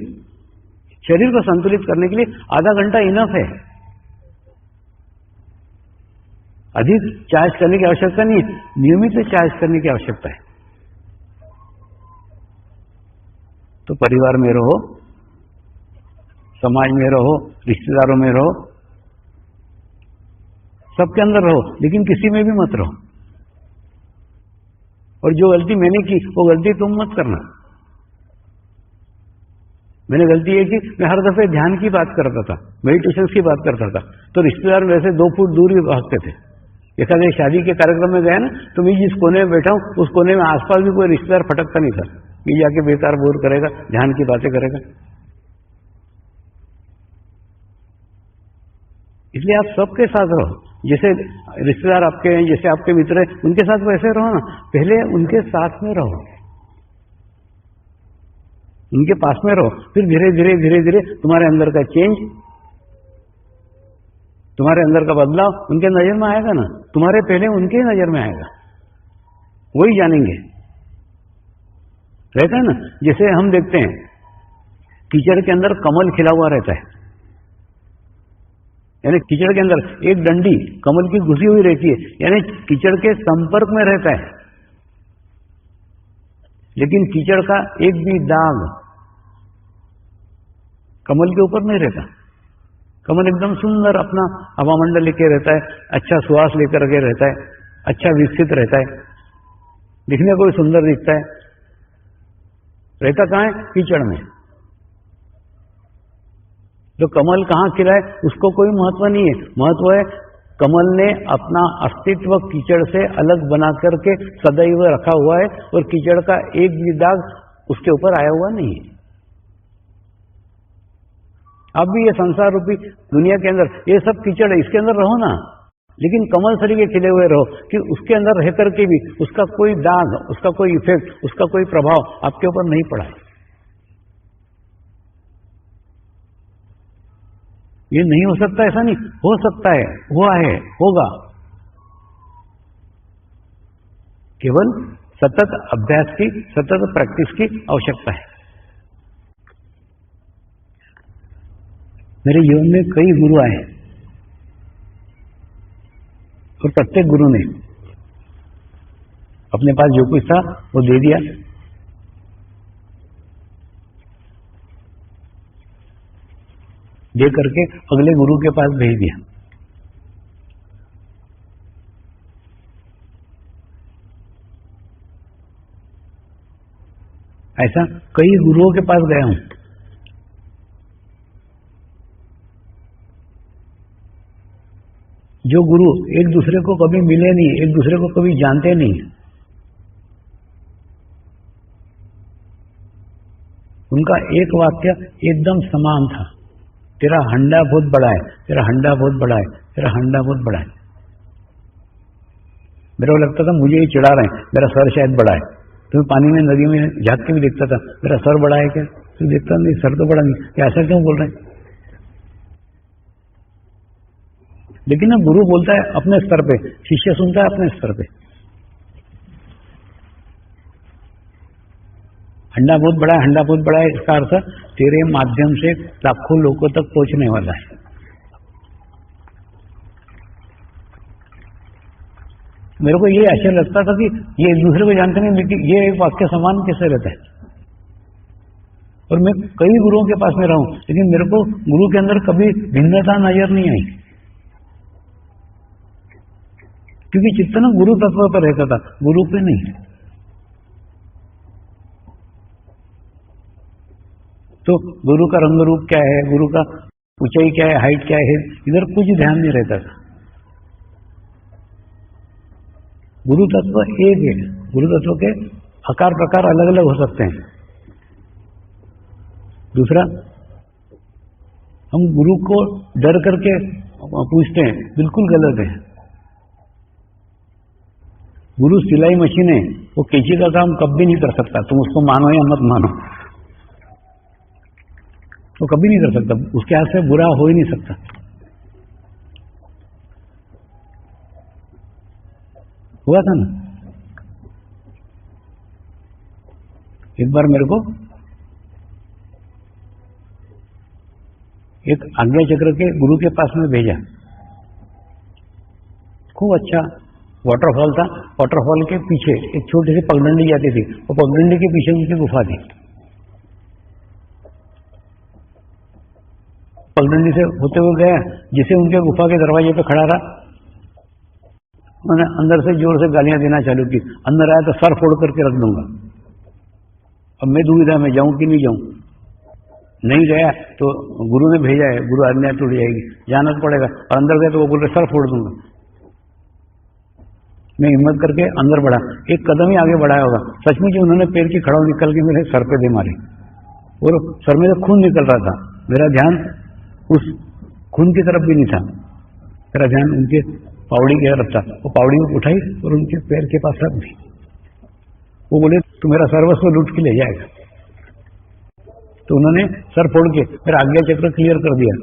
शरीर को संतुलित करने के लिए आधा घंटा इनफ है। अधिक चार्ज करने की आवश्यकता नहीं है, नियमित चार्ज करने की आवश्यकता है। तो परिवार में रहो, समाज में रहो, रिश्तेदारों में रहो, सबके अंदर रहो, लेकिन किसी में भी मत रहो। और जो गलती मैंने की वो गलती तुम मत करना। मैंने गलती ये की, मैं हर दफे ध्यान की बात करता था, मेडिटेशन की बात करता था, तो रिश्तेदार वैसे 2 फुट दूर ही भागते थे। एक आधे शादी के कार्यक्रम में गया ना, तो मैं जिस कोने में बैठा हूं उस कोने में आसपास भी कोई रिश्तेदार फटकता नहीं था। ये जाके बेकार बोर करेगा, ध्यान की बातें करेगा। इसलिए आप सबके साथ रहो, जैसे रिश्तेदार आपके हैं, जैसे आपके मित्र हैं, उनके साथ वैसे रहो ना। पहले उनके साथ में रहो, उनके पास में रहो, फिर धीरे धीरे धीरे धीरे तुम्हारे अंदर का चेंज, तुम्हारे अंदर का बदलाव उनके नजर में आएगा ना। तुम्हारे पहले उनके नजर में आएगा, वही जानेंगे। रहता है ना, जैसे हम देखते हैं कीचड़ के अंदर कमल खिला हुआ रहता है, यानी कीचड़ के अंदर एक डंडी कमल की घुसी हुई रहती है, यानी कीचड़ के संपर्क में रहता है। लेकिन कीचड़ का एक भी दाग कमल के ऊपर नहीं रहता। कमल एकदम सुंदर अपना हवामंडल लेके रहता है, अच्छा सुवास लेकर के रहता है, अच्छा विकसित रहता है, दिखने को भी सुंदर दिखता है। रहता कहां है? कीचड़ में। तो कमल कहां खिला है उसको कोई महत्व नहीं है। महत्व है कमल ने अपना अस्तित्व कीचड़ से अलग बना करके सदैव रखा हुआ है और कीचड़ का एक भी दाग उसके ऊपर आया हुआ नहीं है। अब भी ये संसार रूपी दुनिया के अंदर ये सब कीचड़ है, इसके अंदर रहो ना, लेकिन कमल सरीके खिले हुए रहो कि उसके अंदर रह करके भी उसका कोई दाग, उसका कोई इफेक्ट, उसका कोई प्रभाव आपके ऊपर नहीं पड़ा है। ये नहीं हो सकता ऐसा नहीं, हो सकता है, हुआ है, होगा। केवल सतत अभ्यास की, सतत प्रैक्टिस की आवश्यकता है। मेरे जीवन में कई गुरु आए और प्रत्येक गुरु ने अपने पास जो कुछ था वो दे दिया, दे करके अगले गुरु के पास भेज दिया। ऐसा कई गुरुओं के पास गया हूं। जो गुरु एक दूसरे को कभी मिले नहीं, एक दूसरे को कभी जानते नहीं, उनका एक वाक्य एकदम समान था, तेरा हंडा बहुत बड़ा है, तेरा हंडा बहुत बड़ा है, तेरा हंडा बहुत बड़ा है। मेरे को लगता था मुझे ही चिढ़ा रहे हैं, मेरा सर शायद बड़ा है। तुम्हें पानी में नदी में झांक के भी देखता था, मेरा सर बड़ा है क्या? तू देखता नहीं, सर तो बड़ा नहीं, क्या ऐसा क्यों बोल रहे हैं? लेकिन ना गुरु बोलता है अपने स्तर पे, शिष्य सुनता है अपने स्तर पे। हंडा बहुत बड़ा है, हंडा बहुत बड़ा है, इसका अर्थ तेरे माध्यम से लाखों लोगों तक पहुंचने वाला है। मेरे को ये आश्चर्य लगता था कि ये एक दूसरे को जानते नहीं, लेकिन ये एक वाक्य समान कैसे रहता है। और मैं कई गुरुओं के पास में रहा हूं, लेकिन मेरे को गुरु के अंदर कभी भिन्नता नजर नहीं आई, क्योंकि चित्त ना गुरु तत्व पर रहता था, गुरु पे नहीं। तो गुरु का रंग रूप क्या है, गुरु का ऊंचाई क्या है, हाइट क्या है, इधर कुछ ध्यान नहीं रहता था। गुरु तत्व एक है, गुरु तत्व के आकार प्रकार अलग अलग हो सकते हैं। दूसरा, हम गुरु को डर करके पूछते हैं, बिल्कुल गलत है। गुरु सिलाई मशीन है, वो कैंची का काम कभी नहीं कर सकता, तुम उसको मानो या मत मानो, वो कभी नहीं कर सकता, उसके हाथ से बुरा हो ही नहीं सकता। हुआ था ना, एक बार मेरे को एक आज्ञा चक्र के गुरु के पास में भेजा, खूब अच्छा वाटरफॉल था। वाटरफॉल के पीछे एक छोटी सी पगडंडी जाती थी, और पगडंडी के पीछे उनकी गुफा थी। पगडंडी से होते हुए गया, जिसे उनके गुफा के दरवाजे पे खड़ा रहा, मैंने अंदर से जोर से गालियां देना चालू की। अंदर आया तो सर फोड़ करके रख दूंगा। अब मैं दुविधा में जाऊं कि नहीं जाऊं। नहीं गया तो गुरु ने भेजा है, गुरु आज्ञा टूट जाएगी, जाना तो पड़ेगा। और अंदर गया तो वो बोल रहे सर फोड़ दूंगा। मैं हिम्मत करके अंदर बढ़ा, एक कदम ही आगे बढ़ाया होगा, सचमुच उन्होंने पैर की खड़ाऊ निकल के मेरे सर पे दे मारी, और सर में तो खून निकल रहा था। मेरा ध्यान उस खून की तरफ भी नहीं था, मेरा ध्यान उनके पावड़ी की तरफ था। वो पावड़ी में उठाई और उनके पैर के पास रख दी। वो बोले तू मेरा सर्वस्व लूट के ले जाएगा। तो उन्होंने सर फोड़ के मेरा आज्ञा चक्र क्लियर कर दिया,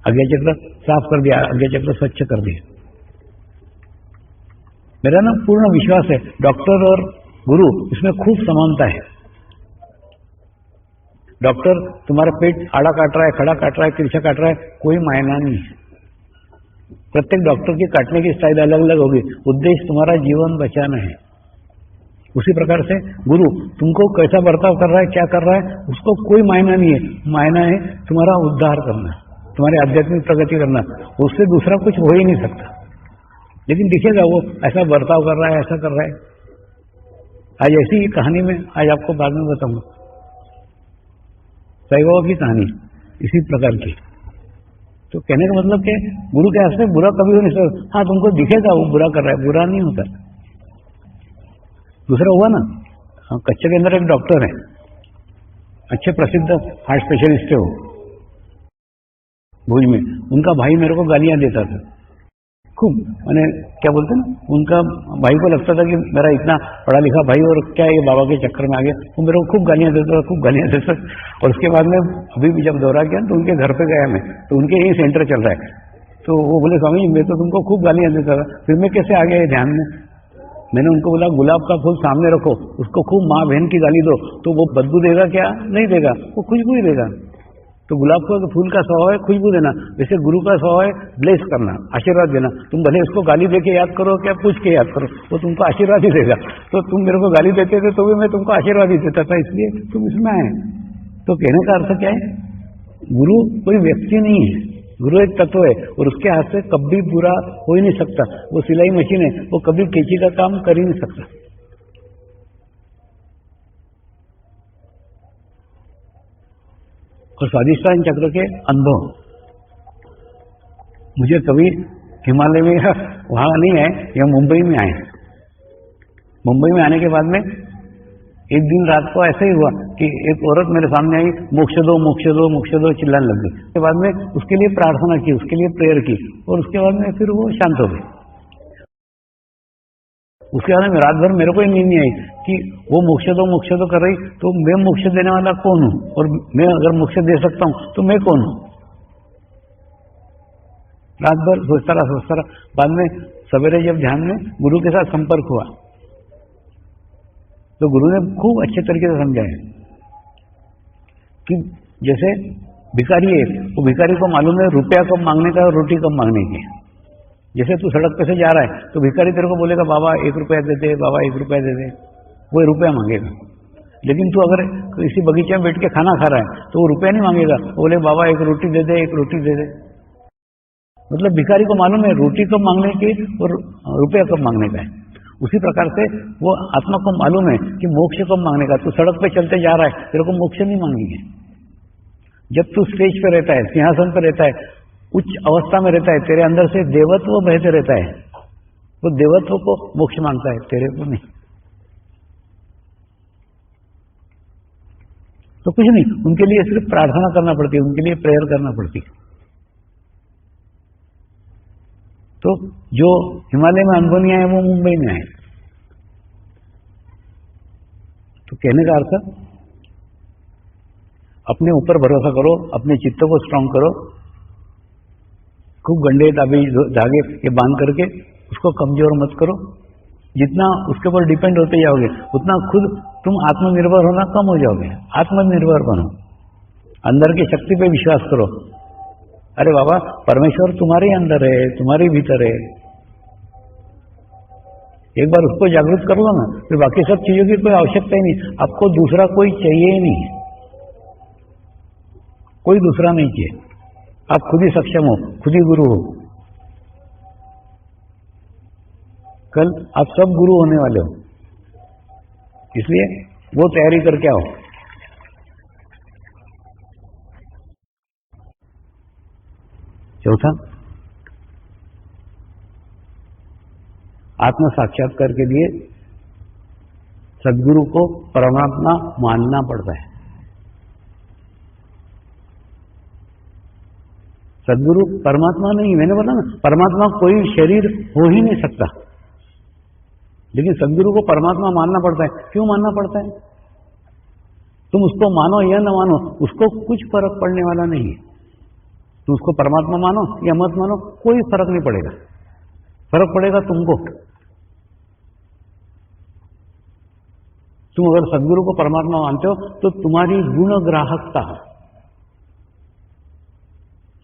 आज्ञा चक्र साफ कर दिया, आज्ञा चक्र स्वच्छ कर दिया। मेरा ना पूर्ण विश्वास है डॉक्टर और गुरु इसमें खूब समानता है। डॉक्टर तुम्हारा पेट आड़ा काट रहा है, खड़ा काट रहा है, तिरछा काट रहा है, कोई मायना नहीं है। प्रत्येक डॉक्टर की काटने की स्टाइल अलग अलग होगी, उद्देश्य तुम्हारा जीवन बचाना है। उसी प्रकार से गुरु तुमको कैसा बर्ताव कर रहा है, क्या कर रहा है, उसको कोई मायना नहीं है। मायना है तुम्हारा उद्धार करना, तुम्हारी आध्यात्मिक प्रगति करना, उससे दूसरा कुछ हो ही नहीं सकता। लेकिन दिखेगा वो ऐसा बर्ताव कर रहा है, ऐसा कर रहा है। आज ऐसी ही कहानी में आज आपको बाद में बताऊंगा, साईं बाबा की कहानी इसी प्रकार की। तो कहने का मतलब कि गुरु के हाथ से बुरा कभी हो नहीं सकता। हाँ, तुमको दिखेगा वो बुरा कर रहा है, बुरा नहीं होता। दूसरा हुआ ना, कच्चे के अंदर एक डॉक्टर है, अच्छे प्रसिद्ध हार्ट स्पेशलिस्ट है वो, भुज में। उनका भाई मेरे को गालियां देता था खूब, मैंने क्या बोलते ना, उनका भाई को लगता था कि मेरा इतना पढ़ा लिखा भाई और क्या ये बाबा के चक्कर में आ गया। वो मेरे को खूब गालियां देता था, खूब गालियां देता। और उसके बाद में अभी भी जब दौरा किया तो उनके घर पे गया मैं, तो उनके यही सेंटर चल रहा है। तो वो बोले स्वामी जी मैं तो तुमको खूब गालियां देता था, फिर मैं कैसे आ गया ध्यान में। मैंने उनको बोला गुलाब का फूल सामने रखो, उसको खूब माँ बहन की गाली दो, तो वो बदबू देगा क्या? नहीं देगा, वो खुशबू ही देगा। तो गुलाब का फूल का स्वभाव है खुशबू देना, वैसे गुरु का स्वभाव है ब्लेस करना, आशीर्वाद देना। तुम भले उसको गाली देके याद करो क्या पूछ के याद करो, वो तुमको आशीर्वाद ही देगा। तो तुम मेरे को गाली देते थे तो भी मैं तुमको आशीर्वाद ही देता था, इसलिए तुम इसमें आए। तो कहने का अर्थ क्या है, गुरु कोई व्यक्ति नहीं है, गुरु एक तत्व है और उसके हाथ से कभी बुरा हो ही नहीं सकता। वो सिलाई मशीन है, वो कभी कैंची का काम कर ही नहीं सकता। और स्वाधिष्ठान चक्र के अनुभव मुझे कभी हिमालय में वहां नहीं आए, या मुंबई में आए। मुंबई में आने के बाद में एक दिन रात को ऐसा ही हुआ कि एक औरत मेरे सामने आई, मोक्ष दो मोक्ष दो मोक्ष दो चिल्लाने लग गई। उसके बाद में उसके लिए प्रार्थना की, उसके लिए प्रेयर की, और उसके बाद में फिर वो शांत हो गई। उसके बाद में रात भर मेरे को ही नींद नहीं आई कि वो मोक्ष दो कर रही, तो मैं मोक्ष देने वाला कौन हूं, और मैं अगर मोक्ष दे सकता हूं तो मैं कौन हूं। रात भर सोचता रहा। बाद में सवेरे जब ध्यान में गुरु के साथ संपर्क हुआ तो गुरु ने खूब अच्छे तरीके से समझाया कि जैसे भिखारी है, वो भिखारी को मालूम है रुपया कब मांगने का और रोटी कब मांगने की। जैसे तू सड़क पे से जा रहा है तो भिखारी तेरे को बोलेगा बाबा 1 रुपया दे दे, बाबा 1 रुपया दे दे, वो रुपया मांगेगा। लेकिन तू अगर किसी बगीचे में बैठ के खाना खा रहा है तो वो रुपया नहीं मांगेगा, वो बोले बाबा 1 रोटी दे दे, 1 रोटी दे दे। मतलब भिखारी को मालूम है रोटी कब मांगने की और रुपया कब मांगने का है। उसी प्रकार से वो आत्मा को मालूम है कि मोक्ष कब मांगने का। तू सड़क पे चलते जा रहा है, तेरे को मोक्ष नहीं मांगेंगे। जब तू स्टेज पे रहता है, सिंहासन पे रहता है, उच्च अवस्था में रहता है, तेरे अंदर से देवत्व बहते रहता है, वो देवत्व को मोक्ष मांगता है, तेरे को नहीं। तो कुछ नहीं, उनके लिए सिर्फ प्रार्थना करना पड़ती है, उनके लिए प्रेयर करना पड़ती है। तो जो हिमालय में अनुभव नहीं आए वो मुंबई में आए। तो कहने का अर्थ, अपने ऊपर भरोसा करो, अपने चित्त को स्ट्रांग करो, खूब गंडे धागे ये बांध करके उसको कमजोर मत करो। जितना उसके ऊपर डिपेंड होते जाओगे उतना खुद तुम आत्मनिर्भर होना कम हो जाओगे। आत्मनिर्भर बनो, अंदर की शक्ति पे विश्वास करो। अरे बाबा, परमेश्वर तुम्हारे अंदर है, तुम्हारे भीतर है। एक बार उसको जागृत कर लो ना, फिर बाकी सब चीजों की कोई आवश्यकता ही नहीं। आपको दूसरा कोई चाहिए ही नहीं, कोई दूसरा नहीं चाहिए। आप खुद ही सक्षम हो, खुद ही गुरु हो। कल आप सब गुरु होने वाले हो, इसलिए वो तैयारी करके आओ। चौथा, आत्म साक्षात्कार के लिए सद्गुरु को परमात्मा मानना पड़ता है। सद्गुरु परमात्मा नहीं, मैंने बोला ना, परमात्मा कोई शरीर हो ही नहीं सकता, लेकिन सद्गुरु को परमात्मा मानना पड़ता है। क्यों मानना पड़ता है? तुम उसको मानो या न मानो, उसको कुछ फर्क पड़ने वाला नहीं है। तुम उसको परमात्मा मानो या मत मानो, कोई फर्क नहीं पड़ेगा। फर्क पड़ेगा तुमको। तुम अगर सद्गुरु को परमात्मा मानते हो तो तुम्हारी गुणग्राहकता,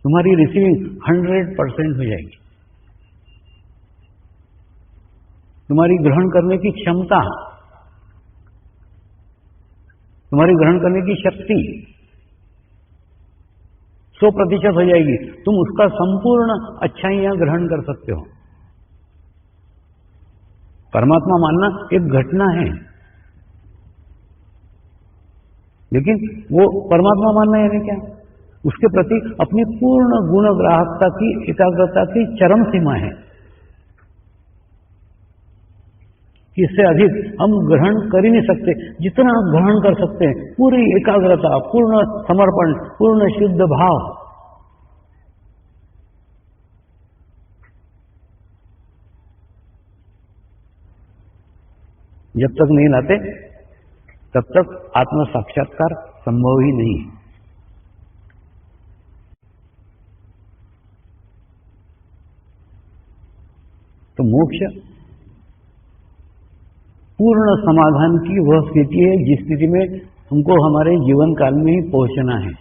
तुम्हारी रिसीविंग 100% हो जाएगी। तुम्हारी ग्रहण करने की क्षमता, तुम्हारी ग्रहण करने की शक्ति 100% हो जाएगी। तुम उसका संपूर्ण अच्छाइयां ग्रहण कर सकते हो। परमात्मा मानना एक घटना है, लेकिन वो परमात्मा मानना यानी क्या? उसके प्रति अपनी पूर्ण गुणग्राहकता की, एकाग्रता की चरम सीमा है। इससे अधिक हम ग्रहण कर ही नहीं सकते। जितना ग्रहण कर सकते हैं, पूरी एकाग्रता, पूर्ण समर्पण, पूर्ण शुद्ध भाव, जब तक नहीं लाते तब तक आत्म साक्षात्कार संभव ही नहीं। तो मोक्ष पूर्ण समाधान की वह स्थिति है जिस स्थिति में हमको हमारे जीवन काल में ही पहुंचना है।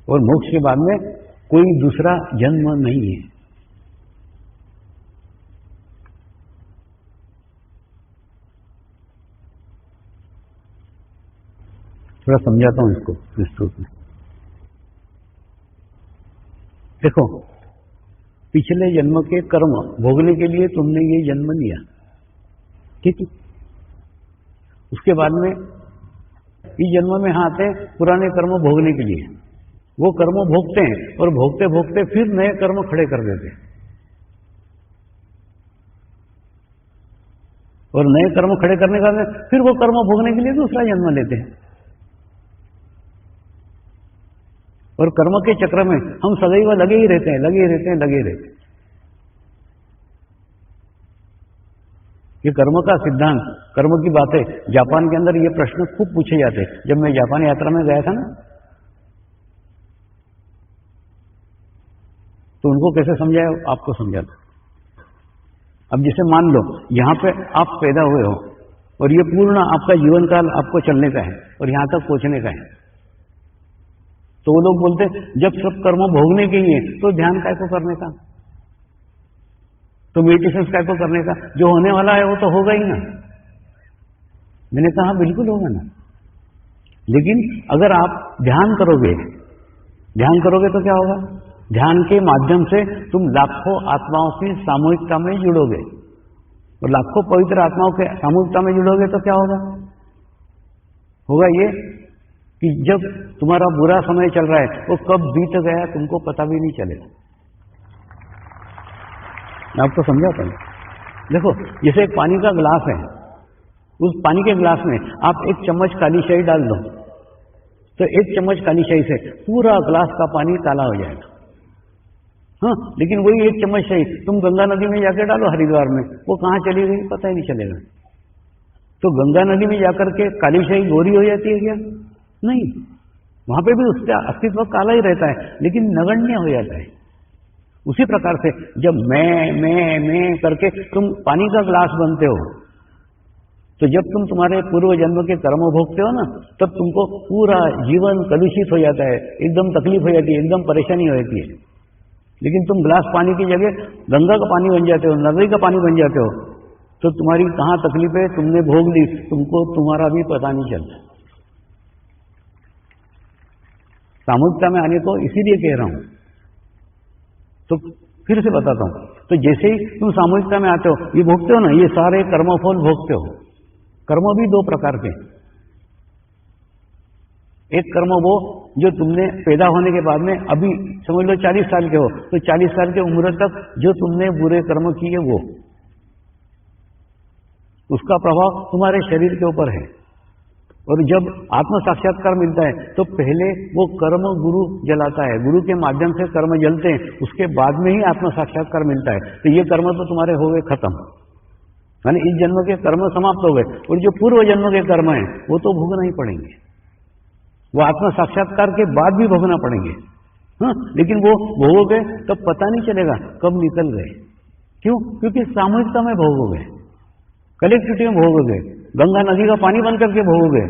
और मोक्ष के बाद में कोई दूसरा जन्म नहीं है। थोड़ा समझाता हूं इसको विस्तृत में। देखो, पिछले जन्म के कर्म भोगने के लिए तुमने ये जन्म लिया, ठीक है। उसके बाद में इस जन्म में आते हैं पुराने कर्म भोगने के लिए। वो कर्म भोगते हैं और भोगते भोगते फिर नए कर्म खड़े कर देते हैं, और नए कर्म खड़े करने का फिर वो कर्म भोगने के लिए दूसरा जन्म लेते हैं। और कर्म के चक्र में हम सदैव लगे ही रहते हैं, लगे ही रहते हैं, लगे ही रहते हैं। ये कर्म का सिद्धांत, कर्म की बातें जापान के अंदर ये प्रश्न खूब पूछे जाते हैं। जब मैं जापान यात्रा में गया था ना, तो उनको कैसे समझाया, आपको समझाता। अब जैसे मान लो यहां पे आप पैदा हुए हो और ये पूर्ण आपका जीवन काल आपको चलने का है और यहां तक पहुंचने का है, तो वो लोग बोलते जब सब कर्म भोगने के ही है तो ध्यान काय को करने का, तो मेडिटेशन काय को करने का, जो होने वाला है वो तो होगा ही ना। मैंने कहा बिल्कुल होगा ना, लेकिन अगर आप ध्यान करोगे तो क्या होगा? ध्यान के माध्यम से तुम लाखों आत्माओं की सामूहिकता में जुड़ोगे, और लाखों पवित्र आत्माओं के सामूहिकता में जुड़ोगे तो क्या होगा? होगा ये कि जब तुम्हारा बुरा समय चल रहा है वो कब बीत गया तुमको पता भी नहीं चलेगा। मैं आपको समझाता हूं। देखो, जैसे एक पानी का गिलास है, उस पानी के गिलास में आप एक चम्मच काली शाही डाल दो, तो एक चम्मच काली शाही से पूरा गिलास का पानी काला हो जाएगा। हाँ, लेकिन वही एक चम्मच शाही तुम गंगा नदी में जाकर डालो हरिद्वार में, वो कहां चली गई पता ही नहीं चलेगा। तो गंगा नदी में जाकर के काली शाही गोरी हो जाती है क्या? नहीं, वहां पे भी उसका अस्तित्व काला ही रहता है, लेकिन नगण्य हो जाता है। उसी प्रकार से जब मैं करके तुम पानी का गिलास बनते हो, तो जब तुम तुम्हारे पूर्व जन्म के कर्म भोगते हो ना, तब तुमको पूरा जीवन कलुषित हो जाता है, एकदम तकलीफ हो जाती है, एकदम परेशानी हो जाती है। लेकिन तुम गिलास पानी की जगह गंगा का पानी बन जाते हो, नदी का पानी बन जाते हो, तो तुम्हारी कहां तकलीफ है तुमने भोग ली, तुमको तुम्हारा भी पता नहीं चलता। सामूहिकता में आने को इसीलिए कह रहा हूं। तो फिर से बताता हूं, तो जैसे ही तुम सामूहिकता में आते हो, ये भोगते हो ना, ये सारे कर्मफल भोगते हो। कर्म भी दो प्रकार के, एक कर्म वो जो तुमने पैदा होने के बाद में, अभी समझ लो 40 साल के हो, तो 40 साल के उम्र तक जो तुमने बुरे कर्म किए वो, उसका प्रभाव तुम्हारे शरीर के ऊपर है। और जब आत्म साक्षात्कार मिलता है तो पहले वो कर्म गुरु जलाता है, गुरु के माध्यम से कर्म जलते हैं, उसके बाद में ही आत्म साक्षात्कार मिलता है। तो ये कर्म तो तुम्हारे हो गए खत्म, यानी इस जन्म के कर्म समाप्त हो गए, और जो पूर्व जन्म के कर्म हैं वो तो भोगना ही पड़ेंगे, वो आत्म साक्षात्कार के बाद भी भोगना पड़ेंगे। हाँ, लेकिन वो भोगोगे तब पता नहीं चलेगा कब निकल गए। क्यों? क्योंकि सामूहिकता में भोगोगे, कलेक्टिविटी में भोगोगे, गंगा नदी का पानी बन करके भोगोगे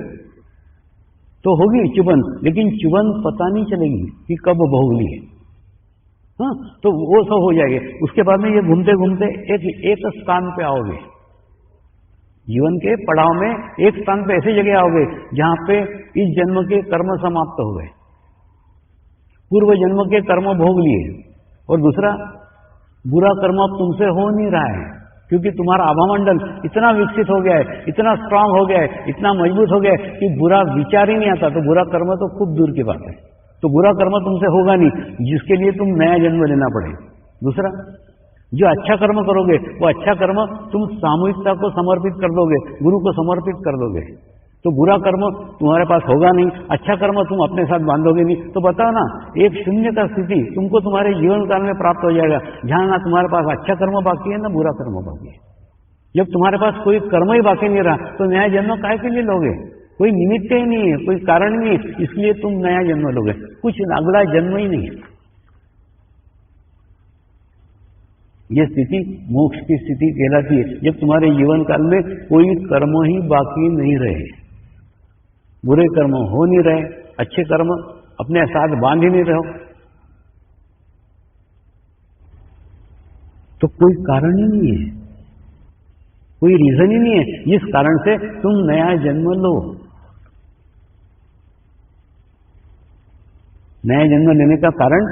तो होगी चुबन, लेकिन चुबन पता नहीं चलेगी कि कब भोग ली है। हाँ, तो वो सब हो जाएगा। उसके बाद में ये घूमते घूमते एक स्थान पे आओगे, जीवन के पड़ाव में एक स्थान पे ऐसी जगह आओगे जहां पे इस जन्म के कर्म समाप्त हो गए, पूर्व जन्म के कर्म भोग लिए, और दूसरा बुरा कर्म अब तुमसे हो नहीं रहा है, क्योंकि तुम्हारा आभामंडल इतना विकसित हो गया है, इतना स्ट्रांग हो गया है, इतना मजबूत हो गया है कि बुरा विचार ही नहीं आता। तो बुरा कर्म तो खूब दूर की बात है, तो बुरा कर्म तुमसे होगा नहीं, जिसके लिए तुम नया जन्म लेना पड़े। दूसरा, जो अच्छा कर्म करोगे वो अच्छा कर्म तुम सामूहिकता को समर्पित कर दोगे, गुरु को समर्पित कर दोगे, तो बुरा कर्म तुम्हारे पास होगा नहीं, अच्छा कर्म तुम अपने साथ बांधोगे नहीं। तो बताओ ना, एक शून्य का स्थिति तुमको तुम्हारे जीवन काल में प्राप्त हो जाएगा, जहां ना तुम्हारे पास अच्छा कर्म बाकी है ना बुरा कर्म बाकी है। जब तुम्हारे पास कोई कर्म ही बाकी नहीं रहा तो नया जन्म काहे के लिए लोगे? कोई निमित्त ही नहीं है, कोई कारण नहीं है, इसलिए तुम नया जन्म लोगे, कुछ अगला जन्म ही नहीं है। ये स्थिति मोक्ष की स्थिति कहलाती है, जब तुम्हारे जीवन काल में कोई कर्म ही बाकी नहीं रहे, बुरे कर्म हो नहीं रहे, अच्छे कर्म अपने साथ बांध ही नहीं रहे हो, तो कोई कारण ही नहीं है, कोई रीजन ही नहीं है जिस कारण से तुम नया जन्म लो। नया जन्म लेने का कारण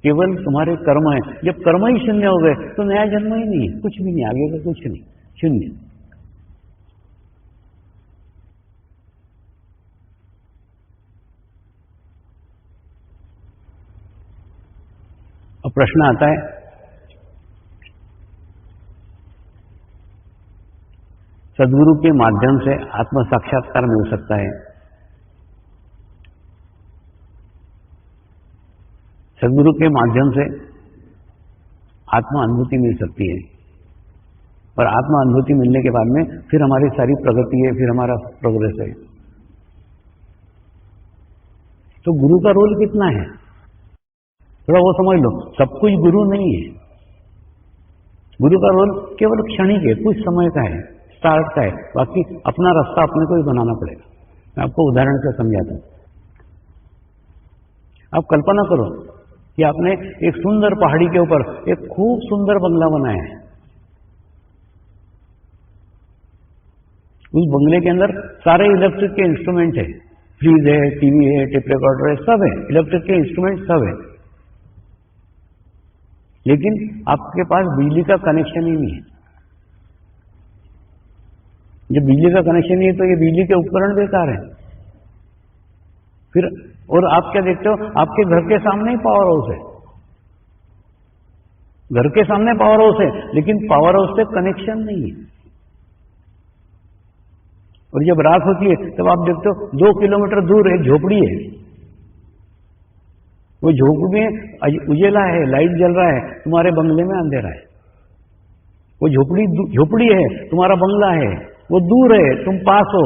केवल तुम्हारे कर्म है। जब कर्म ही शून्य हो गए तो नया जन्म ही नहीं है, कुछ भी नहीं, आगे का कुछ नहीं, शून्य। अब प्रश्न आता है, सद्गुरु के माध्यम से आत्म साक्षात्कार मिल सकता है। सद्गुरु के माध्यम से आत्मा अनुभूति मिल सकती है, और आत्मा अनुभूति मिलने के बाद में फिर हमारी सारी प्रगति है, फिर हमारा प्रोग्रेस है। तो गुरु का रोल कितना है, थोड़ा वो समझ लो। सब कुछ गुरु नहीं है। गुरु का रोल केवल क्षणिक है, कुछ समय का है, स्टार्ट का है, बाकी अपना रास्ता अपने को ही बनाना पड़ेगा। मैं आपको उदाहरण से समझाता हूं। आप कल्पना करो कि आपने एक सुंदर पहाड़ी के ऊपर एक खूब सुंदर बंगला बनाया है। उस बंगले के अंदर सारे इलेक्ट्रिक के इंस्ट्रूमेंट है, फ्रीज है, टीवी है, टेप रिकॉर्डर है, सब है, इलेक्ट्रिक के इंस्ट्रूमेंट सब है, लेकिन आपके पास बिजली का कनेक्शन ही नहीं है। जब बिजली का कनेक्शन नहीं है तो ये बिजली के उपकरण बेकार है। फिर और आप क्या देखते हो, आपके घर के सामने ही पावर हाउस है, घर के सामने पावर हाउस है, लेकिन पावर हाउस से कनेक्शन नहीं है। और जब रात होती है तब आप देखते हो 2 किलोमीटर दूर एक झोपड़ी है, वो झोपड़ी में उजेला है, लाइट जल रहा है, तुम्हारे बंगले में अंधेरा है। वो झोपड़ी है, तुम्हारा बंगला है, वो दूर है, तुम पास हो,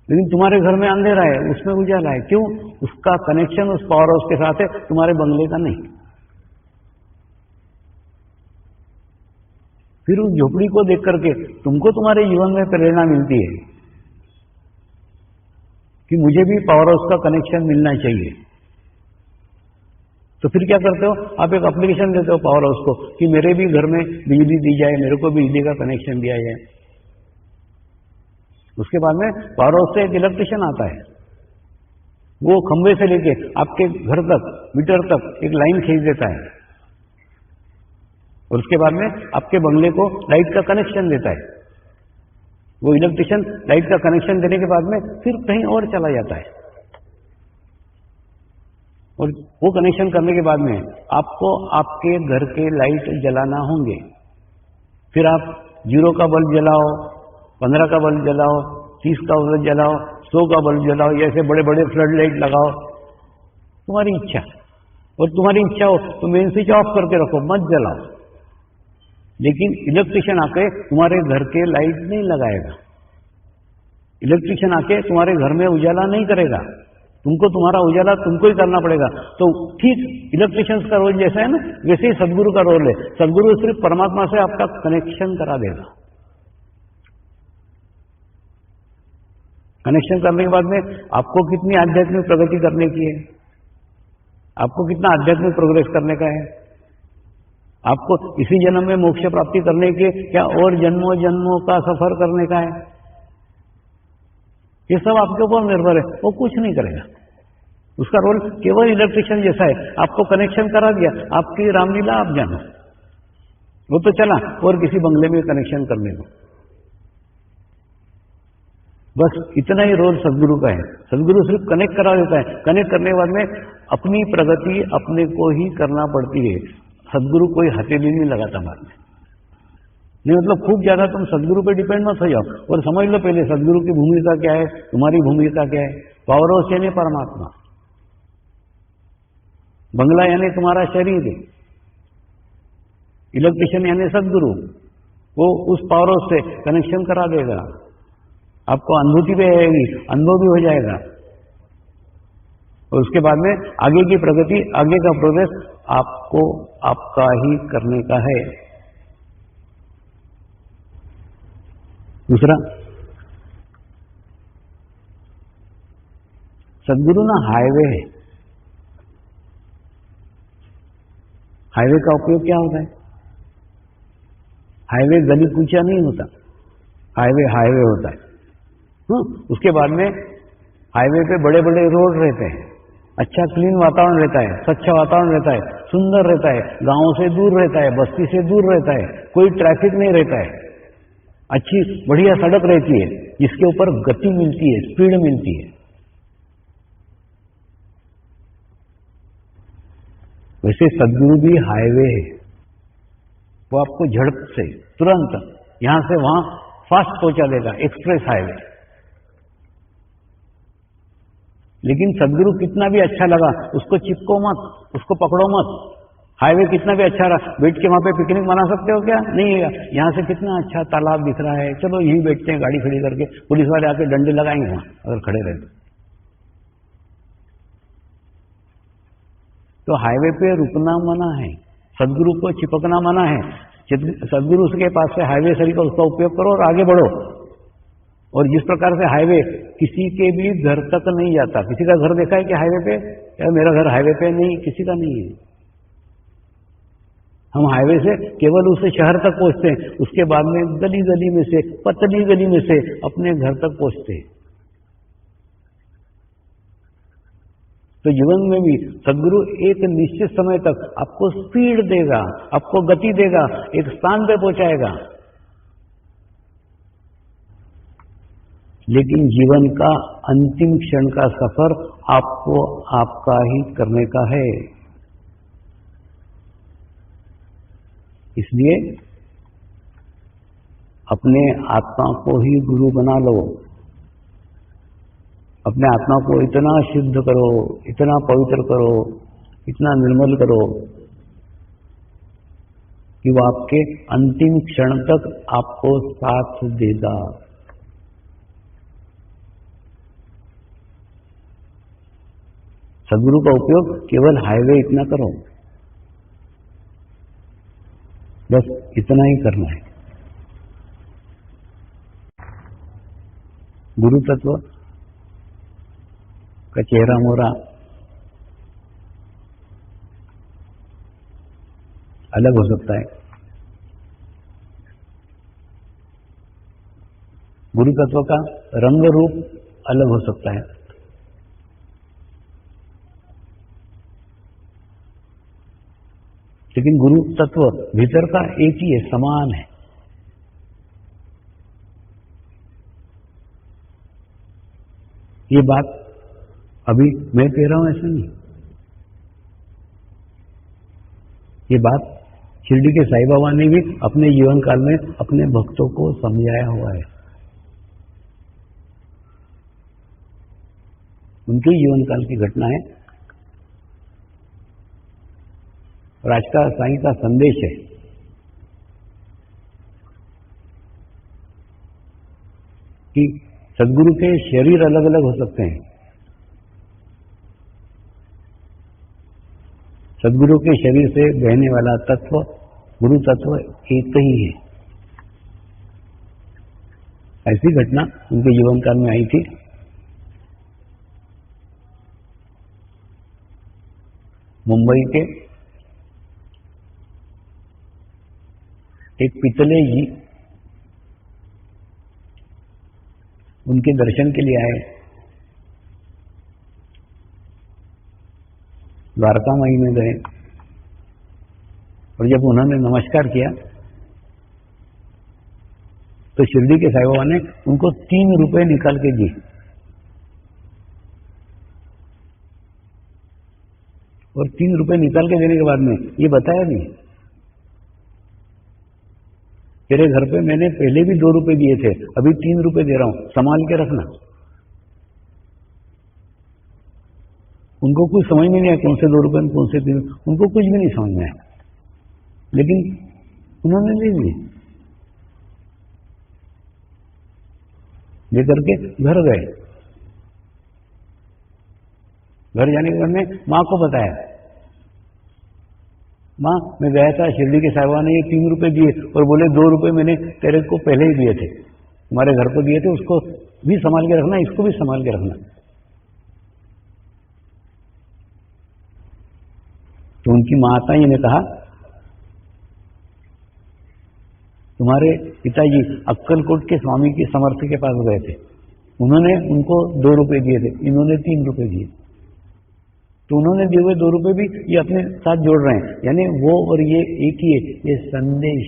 लेकिन तुम्हारे घर में अंधेरा है, उसमें उजाला है। क्यों? उसका कनेक्शन उस पावर हाउस के साथ है, तुम्हारे बंगले का नहीं। फिर उस झोपड़ी को देख करके तुमको तुम्हारे जीवन में प्रेरणा मिलती है कि मुझे भी पावर हाउस का कनेक्शन मिलना चाहिए। तो फिर क्या करते हो, आप एक एप्लीकेशन देते हो पावर हाउस को कि मेरे भी घर में बिजली दी जाए, मेरे को बिजली का कनेक्शन दिया जाए। उसके बाद में पावर हाउस से एक इलेक्ट्रिशियन आता है, वो खंभे से लेके आपके घर तक, मीटर तक एक लाइन खींच देता है, और उसके बाद में आपके बंगले को लाइट का कनेक्शन देता है। वो इलेक्ट्रिशियन लाइट का कनेक्शन देने के बाद में फिर कहीं और चला जाता है, और वो कनेक्शन करने के बाद में आपको आपके घर के लाइट जलाना होंगे। फिर आप 0 का बल्ब जलाओ, 15 का बल्ब जलाओ, 30 का बल्ब जलाओ, 100 का बल्ब जलाओ, ऐसे बड़े बड़े फ्लड लाइट लगाओ, तुम्हारी इच्छा। और तुम्हारी इच्छा हो तो मेन स्विच ऑफ करके रखो, मत जलाओ। लेकिन इलेक्ट्रिशियन आके तुम्हारे घर के लाइट नहीं लगाएगा, इलेक्ट्रिशियन आके तुम्हारे घर में उजाला नहीं करेगा, तुमको तुम्हारा उजाला तुमको ही करना पड़ेगा। तो ठीक इलेक्ट्रिशियंस का रोल जैसा है ना, वैसे ही सद्गुरु का रोल है। सद्गुरु सिर्फ परमात्मा से आपका कनेक्शन करा देगा। कनेक्शन करने के बाद में आपको कितनी आध्यात्मिक प्रगति करने की है, आपको कितना आध्यात्मिक प्रोग्रेस करने का है, आपको इसी जन्म में मोक्ष प्राप्ति करने के क्या और जन्मों जन्मों का सफर करने का है, ये सब आपके ऊपर निर्भर है। वो कुछ नहीं करेगा, उसका रोल केवल इलेक्ट्रिशियन जैसा है। आपको कनेक्शन करा दिया, आपकी रामलीला आप जानो, वो तो चला और किसी बंगले में कनेक्शन करने को, बस इतना ही रोल सद्गुरु का है। सद्गुरु सिर्फ कनेक्ट करा देता है, कनेक्ट करने के बाद में अपनी प्रगति अपने को ही करना पड़ती है। सद्गुरु कोई हथेली नहीं लगाता बाद में। नहीं मतलब खूब ज्यादा तुम सद्गुरु पे डिपेंड मत हो जाओ, और समझ लो पहले सद्गुरु की भूमिका क्या है, तुम्हारी भूमिका क्या है। पावर हाउस यानी परमात्मा, बंगला यानी तुम्हारा शरीर, इलेक्ट्रिशियन यानी सद्गुरु, वो उस पावर हाउस से कनेक्शन करा देगा, आपको अनुभूति भी आएगी, अनुभव भी हो जाएगा, और उसके बाद में आगे की प्रगति, आगे का प्रोग्रेस आपको आपका ही करने का है। दूसरा, सदगुरु ना हाईवे है। हाईवे का उपयोग क्या होता है? हाईवे गली कूचा नहीं होता, हाईवे हाईवे होता है। उसके बाद में हाईवे पे बड़े बड़े रोड रहते हैं, अच्छा क्लीन वातावरण रहता है, स्वच्छ वातावरण रहता है, सुंदर रहता है, गांवों से दूर रहता है, बस्ती से दूर रहता है, कोई ट्रैफिक नहीं रहता है, अच्छी बढ़िया सड़क रहती है जिसके ऊपर गति मिलती है, स्पीड मिलती है। वैसे सदगुरु भी हाईवे है, वो आपको झड़प से तुरंत यहां से वहां फास्ट पहुंचा देगा, एक्सप्रेस हाईवे। लेकिन सदगुरु कितना भी अच्छा लगा उसको चिपको मत, उसको पकड़ो मत। हाईवे कितना भी अच्छा रहा, बैठ के वहां पे पिकनिक मना सकते हो क्या? नहीं, यहां से कितना अच्छा तालाब दिख रहा है, चलो यहीं बैठते हैं गाड़ी खड़ी करके, पुलिस वाले आके डंडे लगाएंगे वहां अगर खड़े रहे तो। हाईवे पे रुकना मना है, सदगुरु को चिपकना मना है। सदगुरु के पास से हाईवे सरीका उसका उपयोग करो और आगे बढ़ो। और जिस प्रकार से हाईवे किसी के भी घर तक नहीं जाता, किसी का घर देखा है कि हाईवे पे, या मेरा घर हाईवे पे नहीं, किसी का नहीं है। हम हाईवे से केवल उस शहर तक पहुंचते हैं, उसके बाद में गली गली में से, पतली गली में से अपने घर तक पहुंचते हैं। तो जीवन में भी सदगुरु एक निश्चित समय तक आपको स्पीड देगा, आपको गति देगा, एक स्थान पे पहुंचाएगा। लेकिन जीवन का अंतिम क्षण का सफर आपको आपका ही करने का है। इसलिए अपने आत्मा को ही गुरु बना लो। अपने आत्मा को इतना शुद्ध करो, इतना पवित्र करो, इतना निर्मल करो कि वो आपके अंतिम क्षण तक आपको साथ देगा। सदगुरु का उपयोग केवल हाईवे इतना करो, बस इतना ही करना है। गुरु तत्व का चेहरा मोहरा अलग हो सकता है, गुरु तत्व का रंग रूप अलग हो सकता है, लेकिन गुरु तत्व भीतर का एक ही है, समान है। ये बात अभी मैं कह रहा हूं ऐसा नहीं, ये बात शिरडी के साईं बाबा ने भी अपने जीवन काल में अपने भक्तों को समझाया हुआ है। उनके जीवन काल की घटना है और आज का साईं का संदेश है कि सदगुरु के शरीर अलग अलग हो सकते हैं, सदगुरु के शरीर से बहने वाला तत्व गुरु तत्व एक ही है। ऐसी घटना उनके जीवन काल में आई थी। मुंबई के एक पितले जी उनके दर्शन के लिए आए, द्वारका माई में गए और जब उन्होंने नमस्कार किया तो शिरडी के साईं बाबा ने उनको 3 रुपए निकाल के दिए और 3 रुपए निकाल के देने के बाद में ये बताया नहीं, तेरे घर पे मैंने पहले भी 2 रुपए दिए थे, अभी 3 रुपए दे रहा हूं, संभाल के रखना। उनको कुछ समझ में नहीं आया कौन से 2 रुपए कौन से 3, उनको कुछ भी नहीं समझ में आया, लेकिन उन्होंने ले लिए, लेकर के घर गए। घर जाने के बाद में माँ को बताया, माँ मैं गया था शिरडी के साईं बाबा ने ये 3 रुपए दिए और बोले 2 रुपए मैंने तेरे को पहले ही दिए थे, तुम्हारे घर को दिए थे, उसको भी संभाल के रखना, इसको भी संभाल के रखना। तो उनकी माताजी ने कहा, तुम्हारे पिताजी अक्कलकोट के स्वामी के समर्थ के पास गए थे, उन्होंने उनको 2 रुपए दिए थे, इन्होंने 3 रुपए दिए, तो उन्होंने दिए हुए 2 रुपए भी ये अपने साथ जोड़ रहे हैं, यानी वो और ये एक ही है। ये संदेश,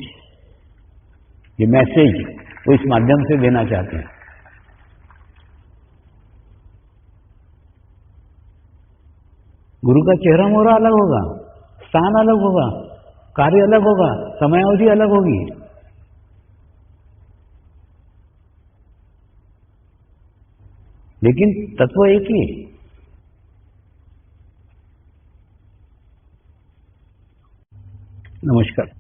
ये मैसेज वो इस माध्यम से देना चाहते हैं। गुरु का चेहरा मोहरा अलग होगा, स्थान अलग होगा, कार्य अलग होगा, समयावधि अलग होगी, लेकिन तत्व एक ही है। नमस्कार।